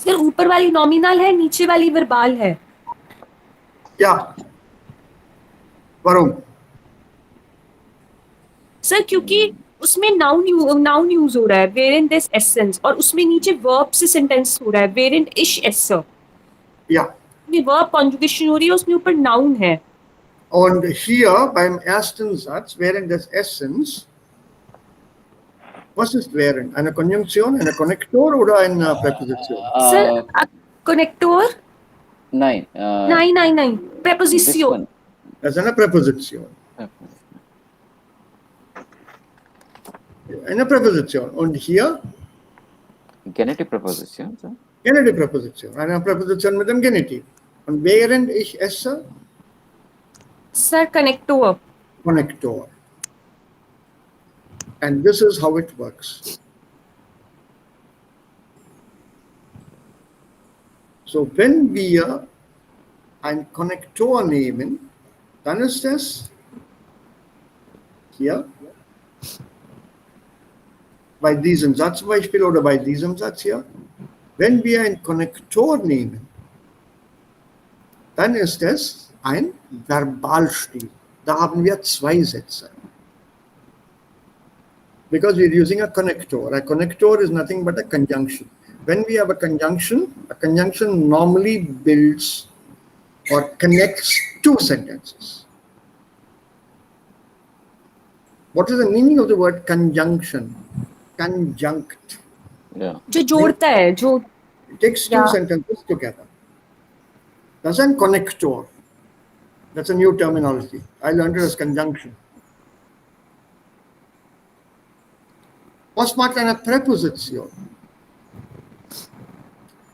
सर ऊपर वाली नॉमिनल है, नीचे वाली वर्बाल है. क्या? वरुण. सर क्योंकि उसमें नाउन यूज हो रहा है, वेयर इन दिस एसेंस, और उसमें नीचे वर्ब से सेंटेंस हो रहा है, वेयर इन इश एसर. Ja. में वर्ब कॉन्जुगेशन हो रही है, उसमें ऊपर नाउन है. Und hier beim ersten Satz, während des Essens, was ist während? Eine Konjunktion, eine Konnektor oder eine Präposition? Sir connector? Nein. नहीं, This preposition. one. Das ist eine Präposition. Eine Präposition. Und hier Genitive preposition. Sir. Genitive Präposition. Eine Präposition mit dem Genitiv. Und während ich esse, sir connector. Konnektor. And this is how it works. So wenn wir ein Konnektor nehmen, dann ist es hier bei diesem Satzbeispiel oder bei diesem Satz hier. Wenn wir ein Konnektor nehmen, dann ist es ein Verbalstil. Da haben wir zwei Sätze. Because we're using a connector. A connector is nothing but a conjunction. When we have a conjunction normally builds or connects two sentences. What is the meaning of the word conjunction? Conjunct. Yeah. जो जोड़ता है, जो It takes two Yeah. sentences together. That's a connector. That's a new terminology. I learned it as conjunction. Was macht eine Präposition?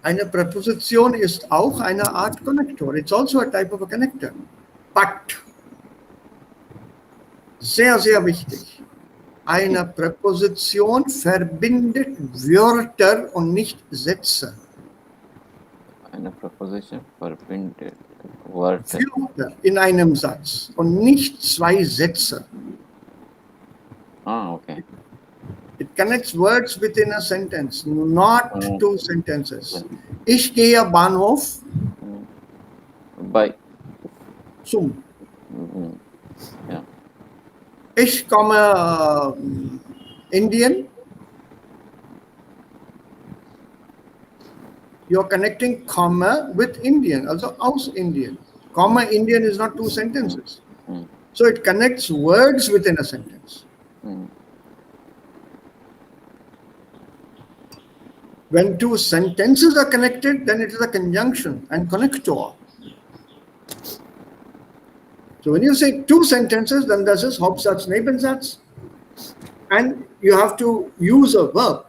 Eine Präposition ist auch eine Art Konnektor. It's also a type of a connector. But, sehr, sehr wichtig, eine Präposition verbindet Wörter und nicht Sätze. Eine Proposition verbindet Wörter. Wörter in einem Satz und nicht zwei Sätze. Okay. It connects words within a sentence, not Oh. two sentences. Ich gehe Bahnhof By. zum. Yeah. Ich komme Indien. You're connecting comma with Indian, also aus Indien. Comma Indian is not two sentences. So it connects words within a sentence. When two sentences are connected, then it is a conjunction and connector. So when you say two sentences, then this is Hauptsatz, Nebensatz, and you have to use a verb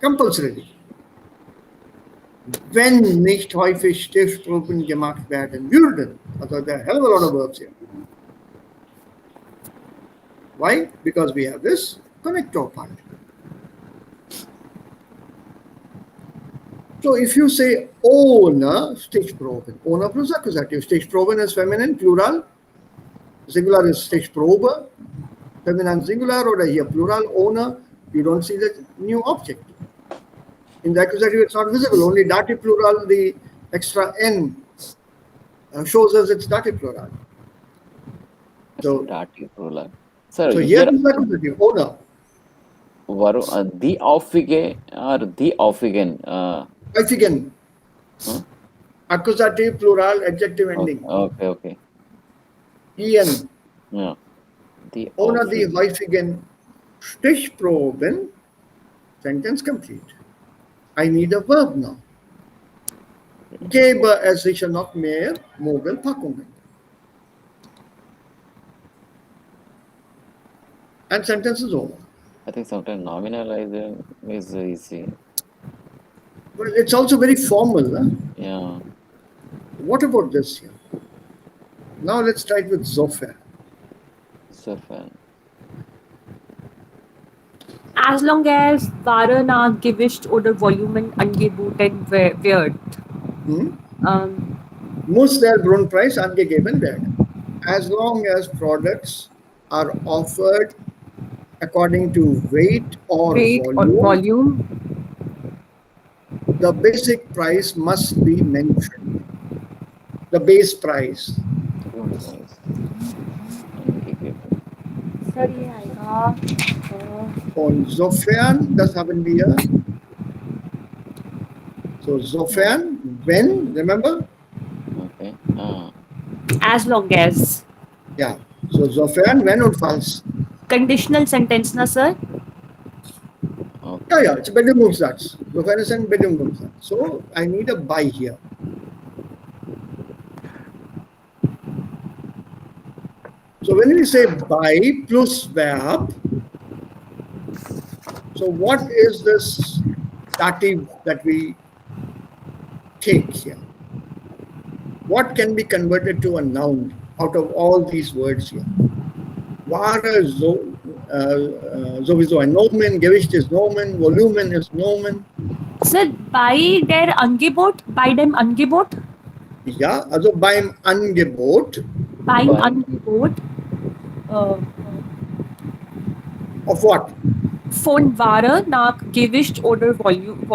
compulsorily. Wenn nicht häufig Stichproben gemacht werden würden. Also there are a hell of a lot of verbs here. Why? Because we have this connector part. So if you say ohne Stichproben, ohne plus Akkusativ, Stichproben is feminine, plural, singular is Stichprobe, feminine singular oder hier plural, ohne, you don't see the new object. In the accusative, it's not visible. Only dative plural, the extra n shows us it's dative plural. So, Dative plural. Sir, so here here is the accusative, owner. the aufige or the auffigen. Häufigen. Accusative plural, adjective ending. Okay. En. Yeah. The Ohne die auffigen. häufigen Stichproben, sentence complete. I need a verb now. Gäbe es sicher noch mehr Mogelpackungen. and sentence is over. I think sometimes nominalizing is easy. But it's also very formal. Huh? Yeah, What about this here? Now let's try it with Zofia. Sufan. As long as Varana gewischt oder Volumen angeboten wird. Hmm? Um, Muss der Grundpreis angegeben werden. As long as products are offered according to weight or weight or volume, volume. the basic price must be mentioned. The base price. Grundpreis angegeben. Sir, ये आएगा Insofern, das haben wir. So, sofern, when, remember? Okay. as long as. Yeah. So, sofern, when und falls. Conditional sentence na sir. Okay. Yeah, it's a Bedingungssatz. Sofern ist ein Bedingungssatz. So, I need a by here. So, when we say by plus verb, so what is this dative that we take here? What can be converted to a noun out of all these words here? Ware sowieso ein Nomen, Gewicht ist Nomen, Volumen ist Nomen. Sir, bei der Angebot, bei dem Angebot, Ja, also beim Angebot beim Beim- Angebot of what? von Ware nach Gewicht oder Volumen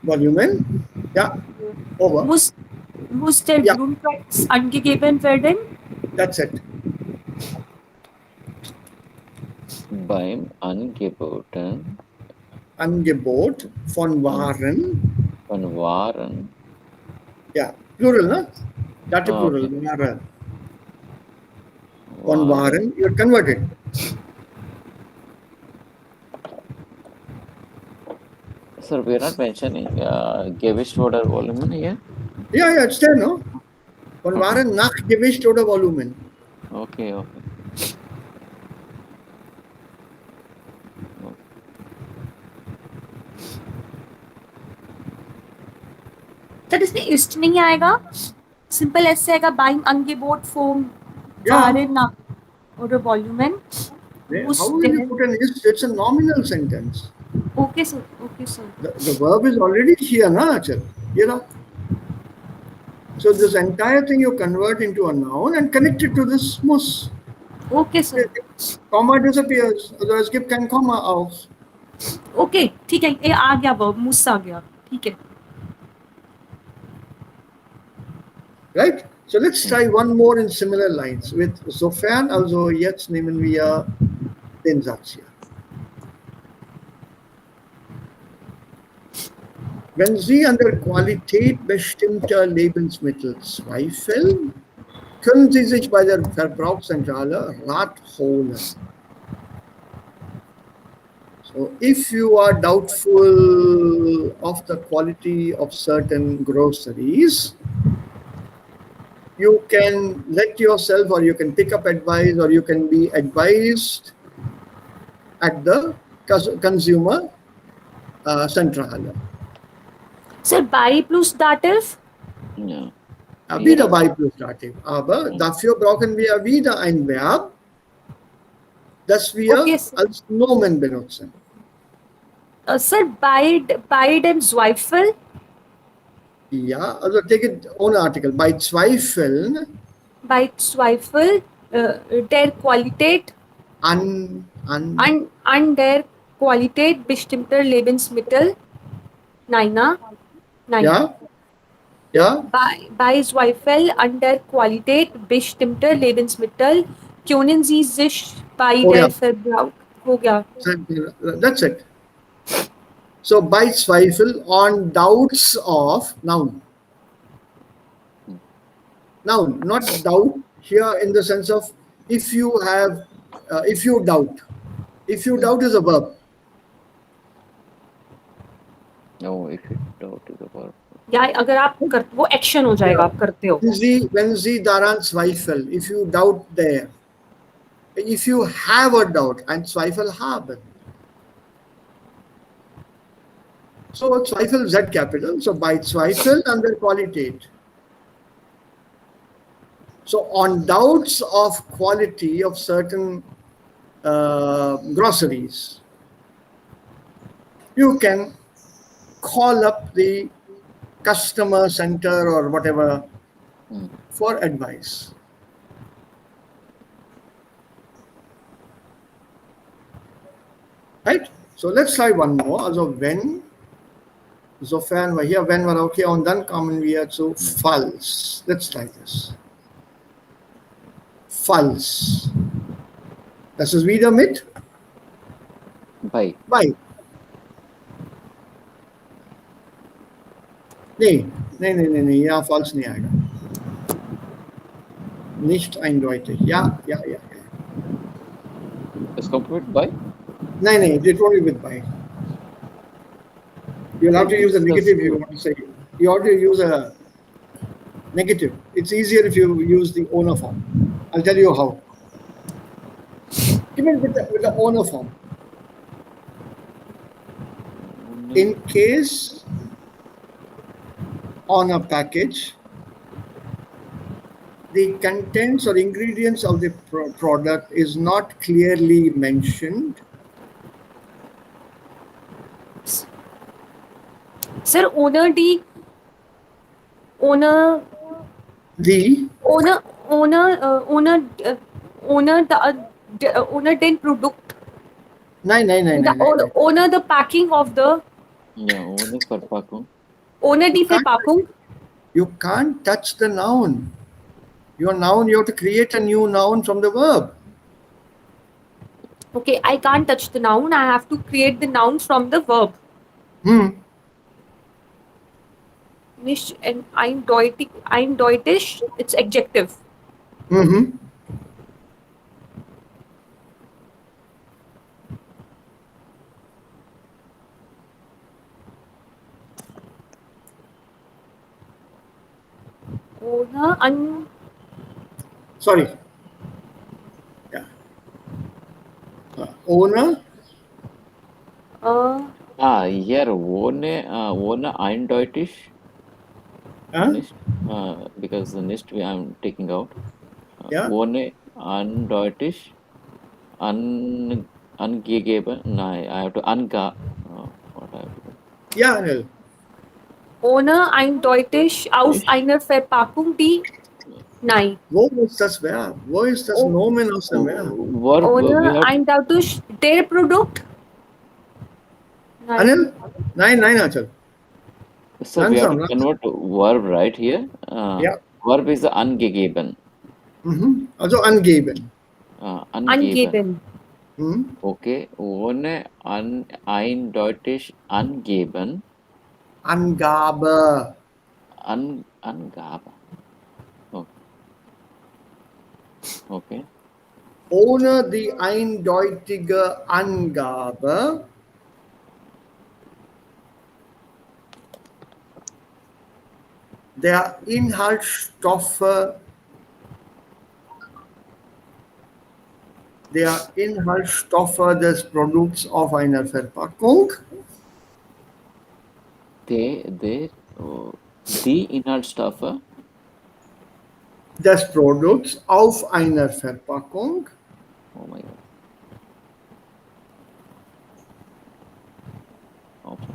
Volumen? Ja, over. muss der Ja. Grundpreis angegeben werden. That's it. Beim Angeboten Angebot von Waren. von Waren. Ja, plural, ne? Dative Ah, plural, okay. Ware. Von Waren, you're converted. Sir, we are not mentioning Gewicht oder Volumen here. Ja, it's there, no? Von Waren nach Gewicht oder Volumen. Okay. Sir इसमें ist नहीं आएगा. Simple ऐसे आएगा beim Angebot von Ja. Ware nach oder Volumen. How will you put an ist? It's a nominal sentence. Okay sir. The verb is already here, na, Achal? You know? So this entire thing you convert into a noun and connect it to this muss. Okay sir. Comma disappears. Otherwise, give kein Komma auf. Okay, ठीक है. ये आ गया verb, muss आ गया. ठीक है. Right? So let's try one more in similar lines. With sofern, also jetzt nehmen wir den Satz hier. Wenn Sie an der Qualität bestimmter Lebensmittel zweifeln, können Sie sich bei der Verbrauchszentrale Rat holen. So if you are doubtful of the quality of certain groceries, you can let yourself, or you can pick up advice, or you can be advised at the consumer Centrale. Sir, bei plus dative? Ja. Wieder bei plus dativ. Aber dafür brauchen wir wieder ein Verb, das wir Okay, als Nomen benutzen. Sir, bei dem Zweifel? Ja, also take it ohne Artikel. Bei Zweifeln Bei Zweifel der Qualität an der Qualität bestimmter Lebensmittel. Nein. Ja. Bei Zweifel an der Qualität bestimmter Lebensmittel können Sie sich bei der Verbrauch. हो गया. That's it. So by Zweifel on doubts of noun, not doubt here in the sense of if you have, if you doubt. If you doubt is a verb. No, if you doubt is a verb. या अगर आप वो action हो जाएगा आप करते हो. Wenn Sie daran zweifeln, if you doubt there. If you have a doubt, ein Zweifel haben. So Zweifel Z capital. So bei Zweifel and their Qualität. So on doubts of quality of certain groceries, you can call up the customer center or whatever for advice. Right? So let's try one more. Also wenn, sofern wir hier, wenn wir okay, und dann kommen wir zu falls. Let's try this. Falls. Das ist wieder mit By. bei. Nee, ja, falls nicht आएगा. Nicht eindeutig. Ja. Is complete by? Nee, it won't be with by. You'll have to use a negative if you want to say. You have to use a negative. It's easier if you use the owner form. I'll tell you how. Even with the owner form. In case on a package, the contents or ingredients of the product is not clearly mentioned. Sir, owner the owner didn't product. No. Owner the packing of the Owner Verpackung. owner die Verpackung. You can't touch the noun. Your noun, you have to create a new noun from the verb. Okay, I can't touch the noun. I have to create the noun from the verb. Nicht and eindeutig, it's adjective. Owner Sorry. Yeah. Owner. Here ohne eindeutig. Nicht, because the nicht I'm taking out. Yeah. Ohne eindeutig, angegeben. No, I have to what I have to do? Yeah, Anil. Ohne eindeutig auf einer Verpackung die Nein. Wo ist das Verb? Wo ist das Nomen aus dem Verb? Verb, Ohne eindeutig der Produkt. Anil? Nein, Achal. So we have to convert verb right here. Yeah. Verb is angegeben. Also angeben. Angeben. Okay. Ohne eindeutig angeben. Angabe. Angabe. Okay. Ohne die eindeutige Angabe der Inhaltsstoffe des Produkts auf einer Verpackung. Die Inhaltsstoffe des Produkts auf einer Verpackung. Oh my God. Okay.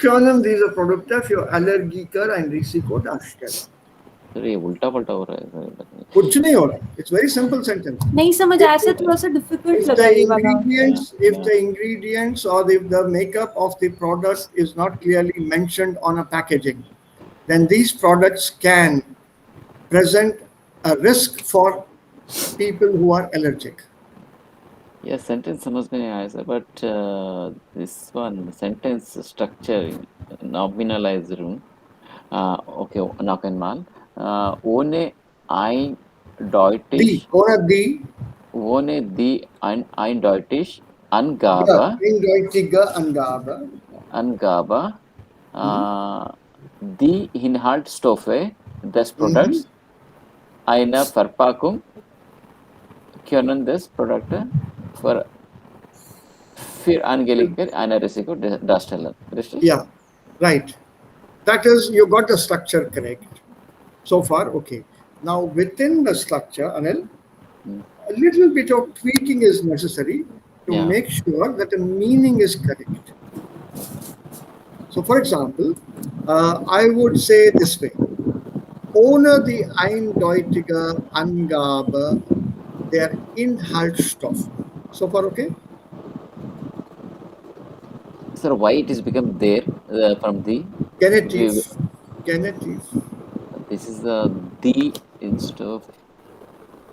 können diese Produkte für Allergiker ein Risiko darstellen. Sir ये उल्टा पलटा हो रहा है कुछ नहीं हो रहा. It's very simple sentence. नहीं समझ आया सर थोड़ा सा difficult लगा ये वाला. If the ingredients or if the makeup of the product is not clearly mentioned on a packaging, then these products can present a risk for people who are allergic. Yeah, sentence समझ में नहीं आया sir, but this one sentence structure nominalize room. Okay, noch einmal. Ohne eindeutig. Ohne die eindeutig Angabe. Eindeutige Angabe. Die Inhaltsstoffe. des products eine Verpackung können des Produkte für Angeliker eine Risiko darstellen. Richtig? Yeah, right. That is, you got the structure correct. So far, okay. Now, within the structure, Anil, a little bit of tweaking is necessary to Yeah. make sure that the meaning is correct. So, for example, I would say this way: ohne die eindeutige Angabe der Inhaltsstoffe. So far, okay? Sir, why it is become there from the Genitive. we, Genitive. this is the instead of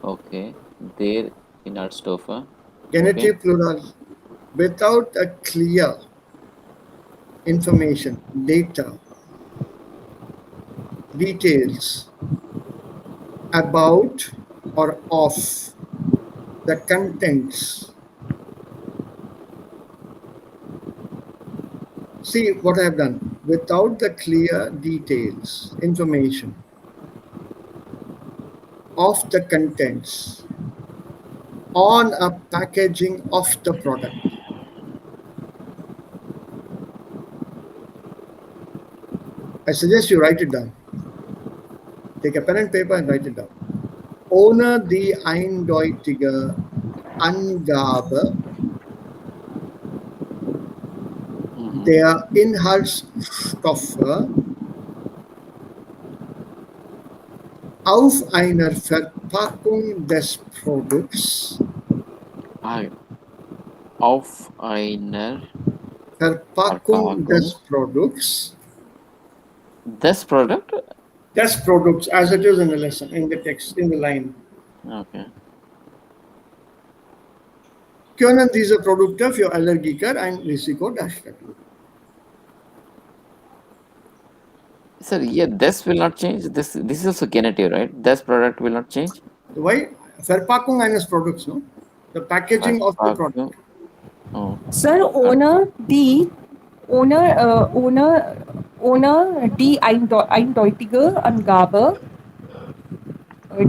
okay there in our stofa. Okay. Genitive plural. Without a clear information, data, details about or of the contents. See what I have done. Without the clear details, information of the contents on a packaging of the product. I suggest you write it down. Take a pen and paper and write it down. Ohne die eindeutige Angabe der Inhaltsstoffe auf einer Verpackung des Produkts. Auf einer Verpackung des Produkts. This product? Des Products, as it is in the lesson, in the text, in the line. Okay. Können diese Produkte für Allergiker ein Risiko darstellen? Sir, yeah, this will not change. This is also genitive, right? This product will not change. Why? Verpackung eines Produkts, no? The packaging of the product. Oh. Sir, ohne die eindeutige Angabe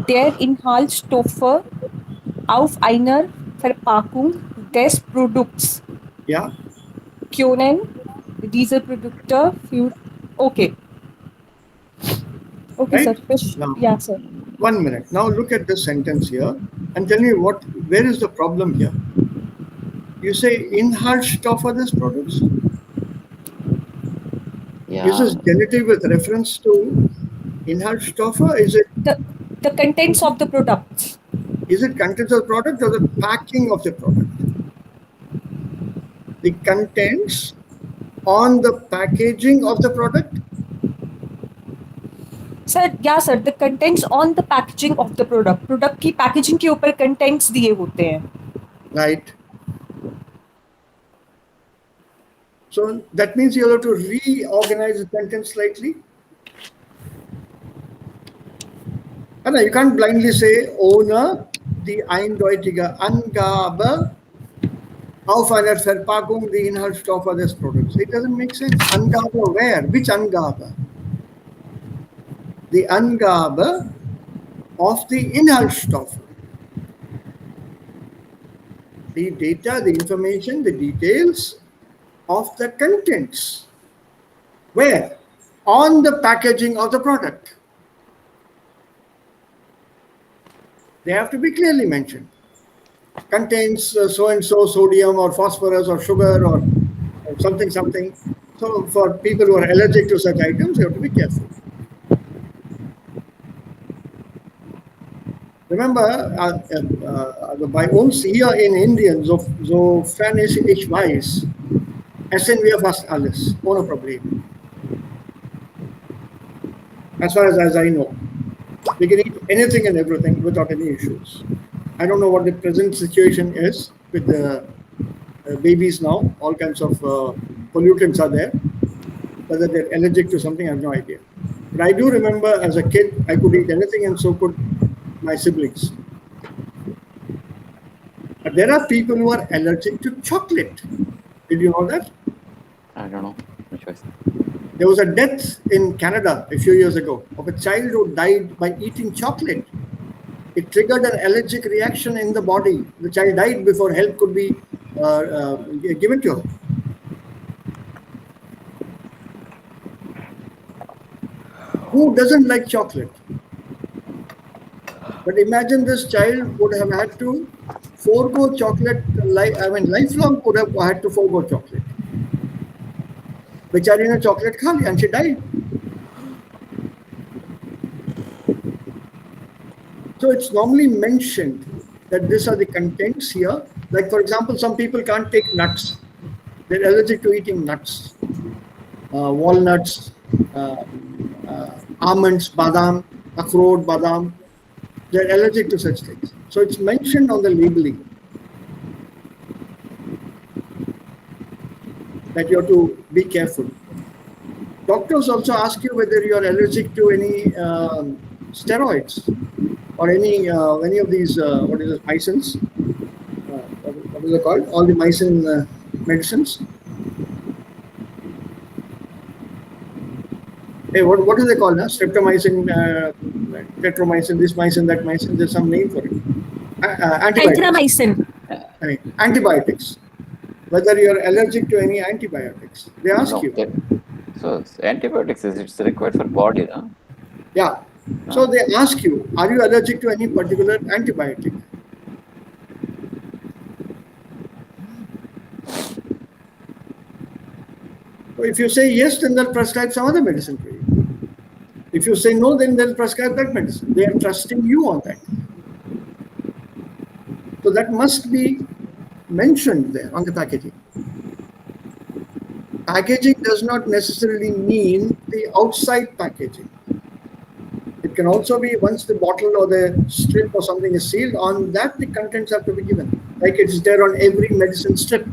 der Inhaltsstoffe auf einer Verpackung des Produkts. Ja. Können diese Produkte für... Okay. Okay, Right? sir. Now, Yeah, sir. 1 minute. Now look at this sentence here and tell me where is the problem here? You say Inhaltsstoffe des Produkts. Yeah. Is this genitive with reference to Inhaltsstoffe? Is it the contents of the products? Is it contents of the product or the packing of the product? The contents on the packaging of the product? Sir, yeah, sir. The contents on the packaging of the product. Product की packaging के ऊपर contents दिए होते हैं. Right. So that means you have to reorganize the sentence slightly. And you can't blindly say ohne die eindeutige Angabe auf einer Verpackung die Inhaltsstoffe des Produkts. It doesn't make sense. Angabe where? Which Angabe? The Angabe of the Inhaltsstoffe. The data, the information, the details of the contents. Where? On the packaging of the product. They have to be clearly mentioned. Contains so and so sodium or phosphorus or sugar or something. So for people who are allergic to such items, you have to be careful. Remember, bei uns hier in Indien, sofern ich weiß, essen wir fast alles, ohne Probleme. As far as I know. We can eat anything and everything without any issues. I don't know what the present situation is with the babies now. All kinds of pollutants are there. Whether they're allergic to something, I have no idea. But I do remember as a kid, I could eat anything and so could my siblings. But there are people who are allergic to chocolate. Did you know that? I don't know. Which was? There was a death in Canada a few years ago of a child who died by eating chocolate. It triggered an allergic reaction in the body. The child died before help could be given to her. Who doesn't like chocolate? But imagine this child would have had to forego chocolate. Lifelong would have had to forego chocolate. बेचारी ने chocolate खा लिया and she died. So it's normally mentioned that these are the contents here. Like for example, some people can't take nuts. They're allergic to eating nuts, walnuts, almonds, badam, akhroat, badam. They're allergic to such things. So it's mentioned on the labeling that you have to be careful. Doctors also ask you whether you are allergic to any steroids or any of these mycins. What is it called? All the mycin medicines. Hey, what do they call now? Streptomycin, tetromycin, this mycin, that mycin. There's some name for it. Antibiotics. Antibiotics. Whether you're allergic to any antibiotics, they ask you. So antibiotics it's required for body, huh? Yeah. So they ask you, are you allergic to any particular antibiotic? So if you say yes, then they'll prescribe some other medicine for you. If you say no, then they'll prescribe that medicine. They are trusting you on that. So that must be mentioned there on the packaging. Packaging does not necessarily mean the outside packaging. It can also be once the bottle or the strip or something is sealed, on that the contents have to be given. Like it's there on every medicine strip.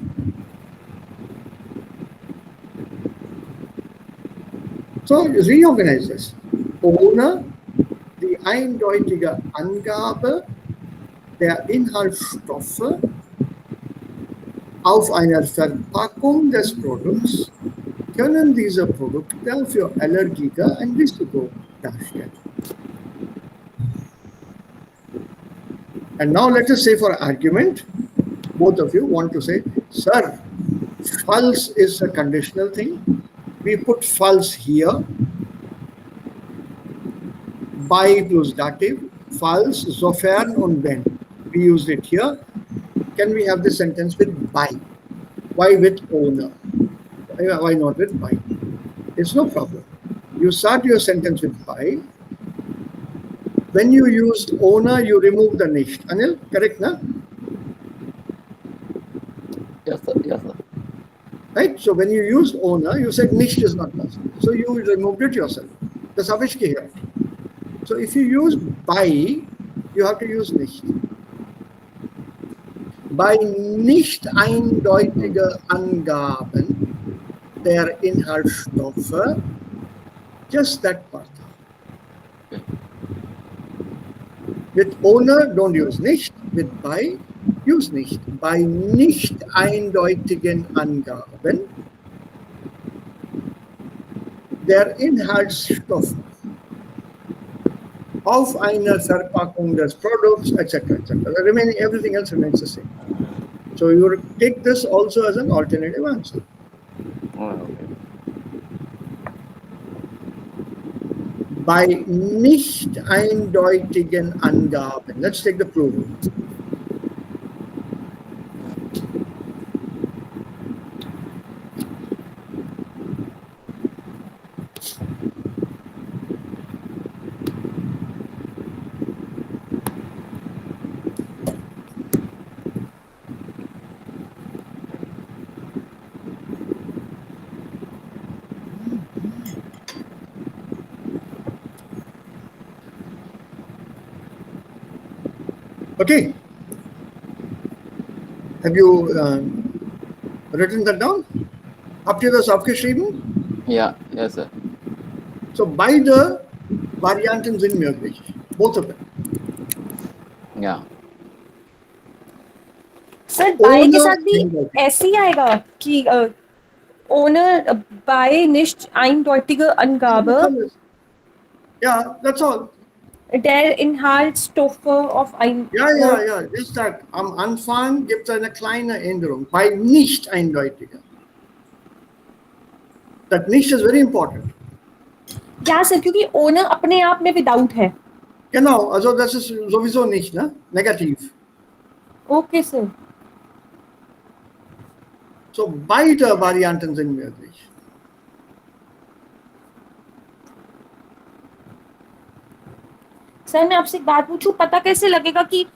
So reorganize this. Ohne die eindeutige Angabe der Inhaltsstoffe auf einer Verpackung des Produkts können diese Produkte für Allergiker ein Risiko darstellen. And now let us say for argument, both of you want to say, sir, false is a conditional thing. We put false here. By plus dative, false, sofern und wenn. We used it here. Can we have this sentence with by? Why with owner? Why not with by? It's no problem. You start your sentence with by. When you used owner, you remove the nicht. Anil, correct, na? Yes, sir. Yes, sir. Right? So when you used owner, you said nicht is not possible. So you removed it yourself. The suffix here. So if you use by, you have to use nicht. Bei nicht eindeutige Angaben der Inhaltsstoffe, just that part. With owner, don't use nicht. With by, use nicht. Bei nicht eindeutigen Angaben der Inhaltsstoffe auf einer Verpackung des Produkts, etc., etc. The remaining, everything else remains the same. So you take this also as an alternative answer. Okay. Bei nicht eindeutigen Angaben. Let's take the plural. Okay. Have you written that down? Habt ihr das aufgeschrieben? Yeah, yes, sir. So beide Varianten sind möglich. Both of them. Yeah. Sir by के साथ भी ऐसे ही आएगा कि ohne bei nicht eindeutige Angabe Yeah, that's all. der Inhaltsstoffe auf ein Ja, ist das. Am Anfang gibt es eine kleine Änderung bei nicht eindeutiger. Das nicht is very important. Ja sir क्योंकि ohne अपने आप में without है Genau, also das ist sowieso nicht, ne? Negativ. Okay sir. So beide Varianten sind möglich. Sir मैं आपसे एक बात पूछूं पता कैसे लगेगा कि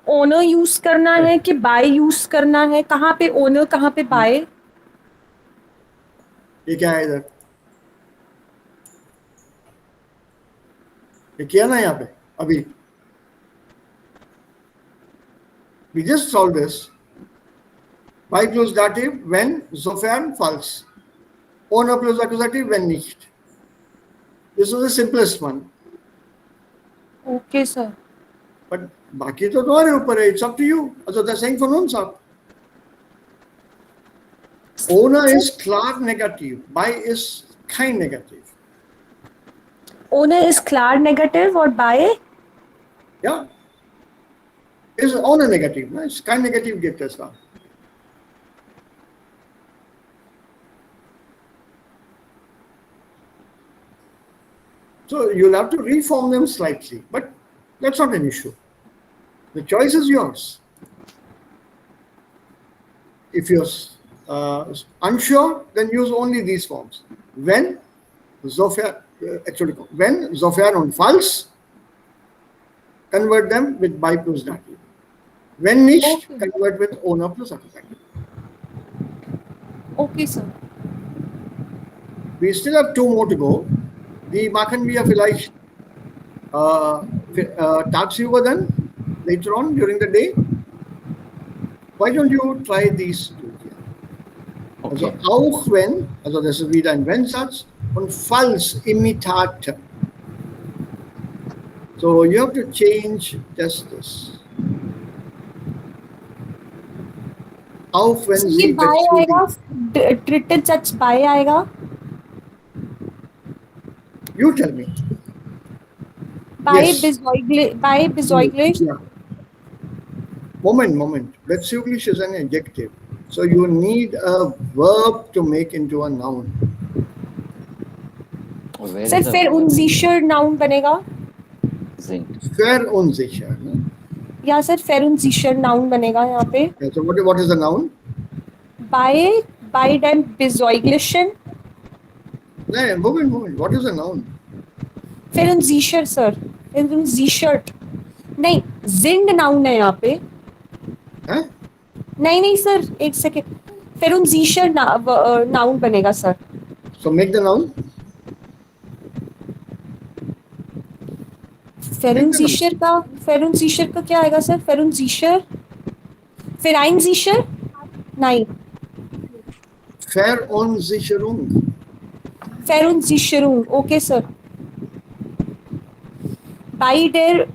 ओनर यूज करना है कि बाय यूज करना है कहाँ पे ओनर कहाँ पे बाय ये क्या है इधर? ये किया ना यहाँ पे अभी. We just solved this. By plus dative when sofern false. Ohne plus accusative when nicht. This was the simplest one. Okay sir But बाकी तो तुम्हारे ऊपर है. It's up to you. Also they're saying for uns up. Ohne is klar negative. By is kein negative. ओनर इज क्लार नेगेटिव और बाय Ja. Ist ohne negativ. Ne? Ist kein negativ gibt es da. So you'll have to reform them slightly, but that's not an issue. The choice is yours. If you're unsure, then use only these forms. When when sofern und false, convert them with by plus dative. When nicht, Okay. convert with ohne plus accusative. Okay sir We still have 2 more to go. Die machen wir vielleicht tagsüber dann, later on during the day. Why don't you try these 2 here? Also Okay. auch wenn, also das ist wieder ein Wenn-Satz, und falls Imitate. So you have to change just this. Auch wenn ये sie बाय आएगा treated सच बाय आएगा You tell me. बाय Yes. बिजॉइग्लिश Yeah. Moment. Bezüglich is an adjective. So you need a verb to make into a noun. Where is sir the फिर verb? उनजीशर नाउन बनेगा Sind. Verunsicher. Ne? या सर फेरुनजीशर नाउन बनेगा यहाँ पे Yeah, so what is the noun? बाय डेम बिजॉइग्लिशन No, moment. What is the noun? फेरुनजीशर सर फेरुनजीशर्ट नहीं जिंड नाउन है यहाँ पे Huh? नहीं सर एक सेकेंड फेरुनजीशर नाउन बनेगा sir So make the noun. फेरुनजीशर का क्या आएगा सर फेरुनजीशर फेराइनजीशर नहीं Verunsicherung. फेरुनजीशरुंग ओके सर बाइडेर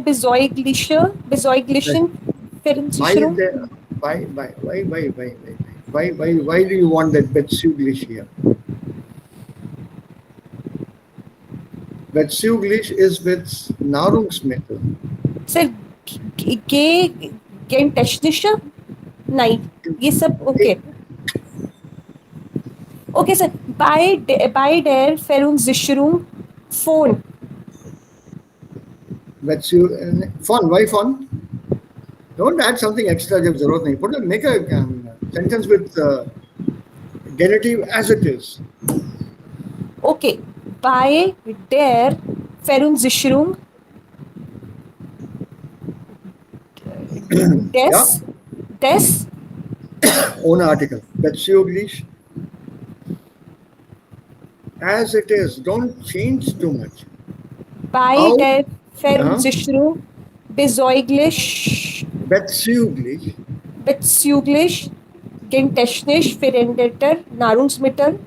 बिजॉइग्लिशन Why फेरुनजीशरुंग the why do you want that bezüglich here? Bezüglich is with Nahrungsmittel. Sir गे गेंटेशनिशर नहीं ये सब ओके ओके सर बाय डेर फेरुनजीशरुंग फोन Fun. Why fun? Don't add something extra जब जरूरत नहीं. Make a sentence with genitive as it is. Okay, bei der Verunsicherung des Ohne Artikel. Bezüglich as it is. Don't change too much. bei Au- der Verunsicherung bezüglich gentechnisch veränderter Nahrungsmittel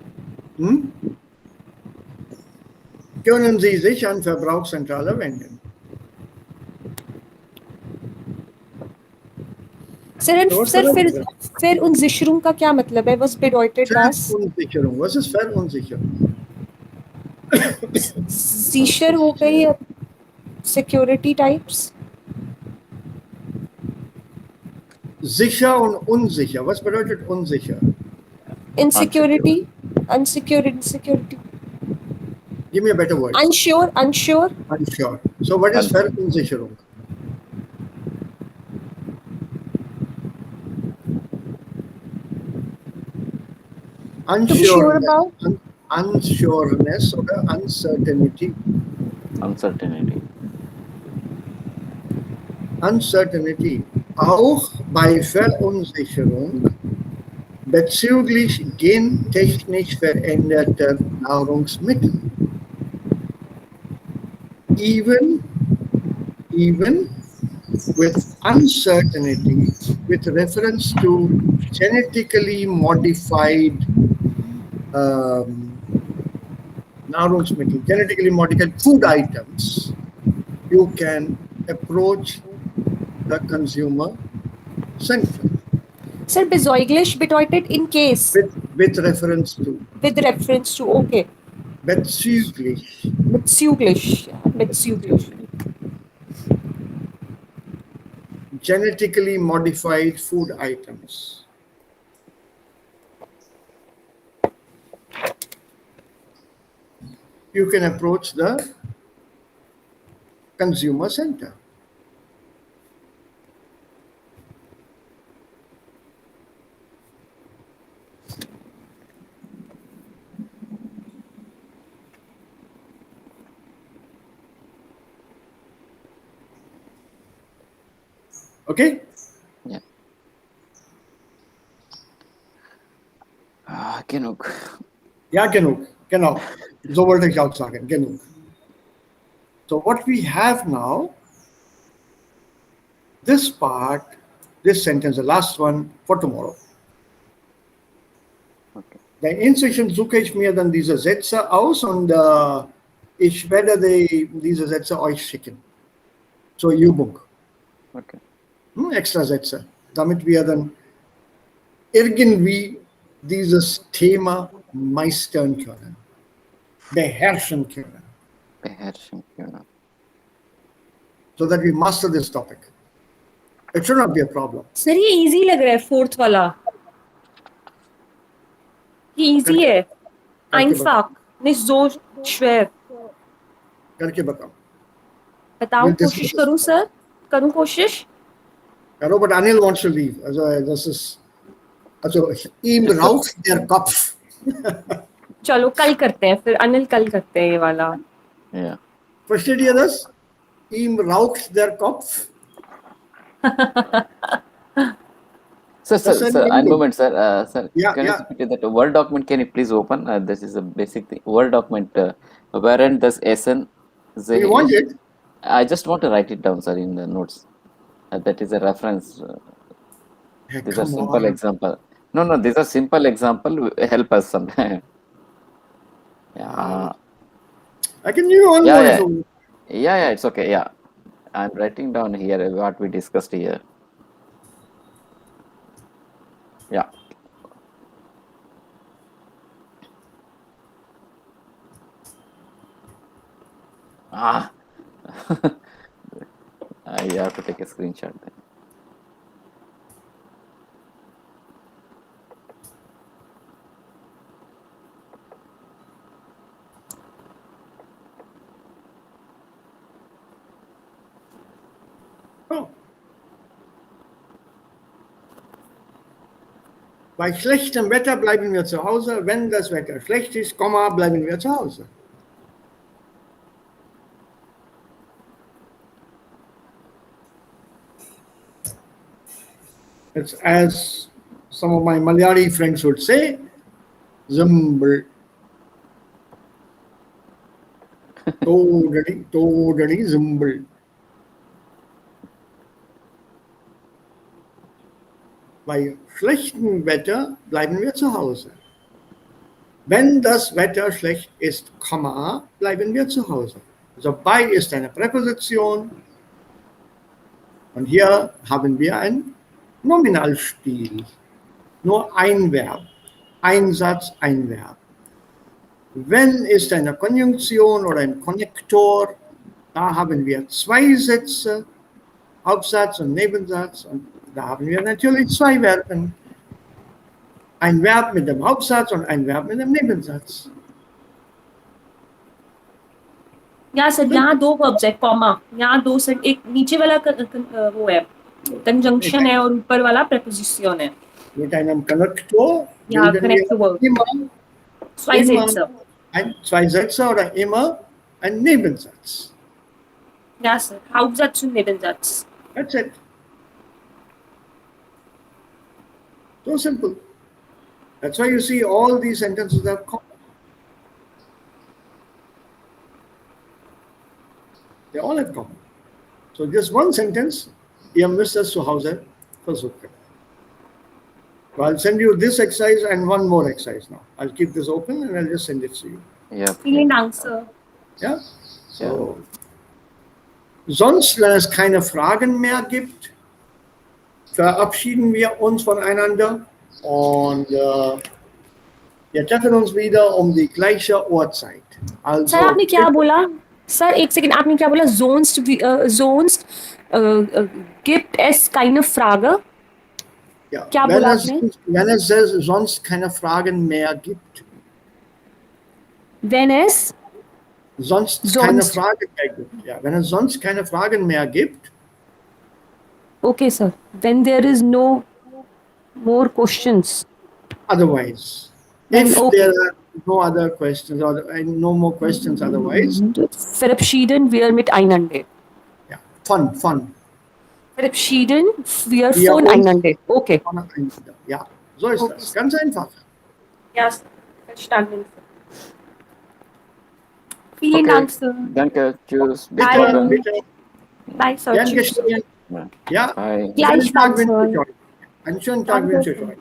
können Sie sich an Verbrauchszentrale wenden. Sir, So what's sir, the right? फिर Unsicherung का क्या मतलब है? Was bedeutet das? Verunsicherung. Was ist Verunsicherung? Sicher हो गई security types. Sicher und unsicher. Was bedeutet unsicher? Insecurity. Insecurity. Give me a better word. Unsure. Unsure. So what is Unsure. Verunsicherung? To be sure about. Unsureness oder Uncertainty. Uncertainty. Auch bei Verunsicherung bezüglich gentechnisch veränderter Nahrungsmittel. Even with uncertainty with reference to genetically modified Nahrungsmittel, genetically modified food items, you can approach the consumer center. Sir, besäuglich bedeutet in case. With reference to. With reference to, okay. Bezüglich. Bezüglich. Genetically modified food items. You can approach the consumer center. Okay? Ja. Genug. Ja, genug. Genau. So wollte ich auch sagen. Genug. So what we have now, this part, this sentence, the last one for tomorrow. Okay. Inzwischen suche ich mir dann diese Sätze aus und ich werde diese Sätze euch schicken. Zur Übung. Okay. Extra Sätze, damit wir dann irgendwie dieses Thema meistern können, beherrschen können. So that we master this topic. It should not be a problem. Sir, ये easy लग रहा है fourth वाला. ये easy है. Einfach, nicht so schwer. करके बताओ. बताओ, कोशिश करूं सर? करूं कोशिश? करो, but Anil wants to leave. Also ihm raucht der Kopf. चलो कल करते हैं फिर. अनिल कल करते हैं ये वाला. Yeah. Versteht ihr das? Ihm raucht der Kopf. Sir, one moment, sir. Sir, Yeah, can you repeat that Word document? Can you please open? This is a basic thing. Word document. Wherein does SN? You want it? I just want to write it down, sir, in the notes. That is a reference. These are simple example. No, these are simple example. Help us sometime. Yeah. I can give you one more. Yeah, it's okay. Yeah. I'm writing down here what we discussed here. Yeah. You have to take a screenshot then. Bei schlechtem Wetter bleiben wir zu Hause. Wenn das Wetter schlecht ist, bleiben wir zu Hause. It's as some of my Malayali friends would say, Zimbal. Totally Zimbal. Bei schlechtem Wetter bleiben wir zu Hause. Wenn das Wetter schlecht ist, bleiben wir zu Hause. Also bei ist eine Präposition und hier haben wir ein Nominalspiel. Nur ein Verb. Ein Satz, ein Verb. Wenn ist eine Konjunktion oder ein Konnektor, da haben wir zwei Sätze, Hauptsatz und Nebensatz, und da haben wir natürlich zwei Verben. Ein Verb mit dem Hauptsatz und ein Verb mit dem Nebensatz. या sir यहाँ दो verbs है comma यहाँ दो sir एक नीचे वाला वो है कंजंक्शन है और ऊपर वाला preposition है Mit einem Konnektor Ja, bilden connector wir verb. immer Sätze. zwei Sätze oder immer einen Nebensatz. Ja sir Hauptsatz und Nebensatz. That's it. So simple. That's why you see all these sentences are common. They all have common. So just one sentence, ihr müsst es zu Hause versuchen. So I'll send you this exercise and one more exercise now. I'll keep this open and I'll just send it to you. Yeah. Vielen Dank, Sir. Ja? So. Sonst, wenn es keine Fragen mehr gibt, verabschieden wir uns voneinander und wir treffen uns wieder um die gleiche Uhrzeit. Also, sir आपने क्या बोला sir एक second आपने क्या बोला sonst gibt es keine Frage ja, क्या बोला आपने wenn es sonst keine Fragen mehr gibt, wenn es keine Fragen mehr gibt, ja, wenn es sonst keine Fragen mehr gibt, okay sir when there is no more questions otherwise, Then if okay. there are no other questions or no more questions otherwise, verabschieden wir miteinander ja, von. verabschieden wir voneinander okay Voneinander. Ja, so ist Okay. das. Ganz einfach. ja verstanden vielen Okay. Dank Sir Danke. Tschüss. Bis Bye. morgen. Bitte. bye Sir Gern Tschüss. geschehen. Ja. Ja, Bye. Gleichfalls, schönen Tag wünsche ich Sir. euch. Einen schönen Tag Danke. wünsche ich euch.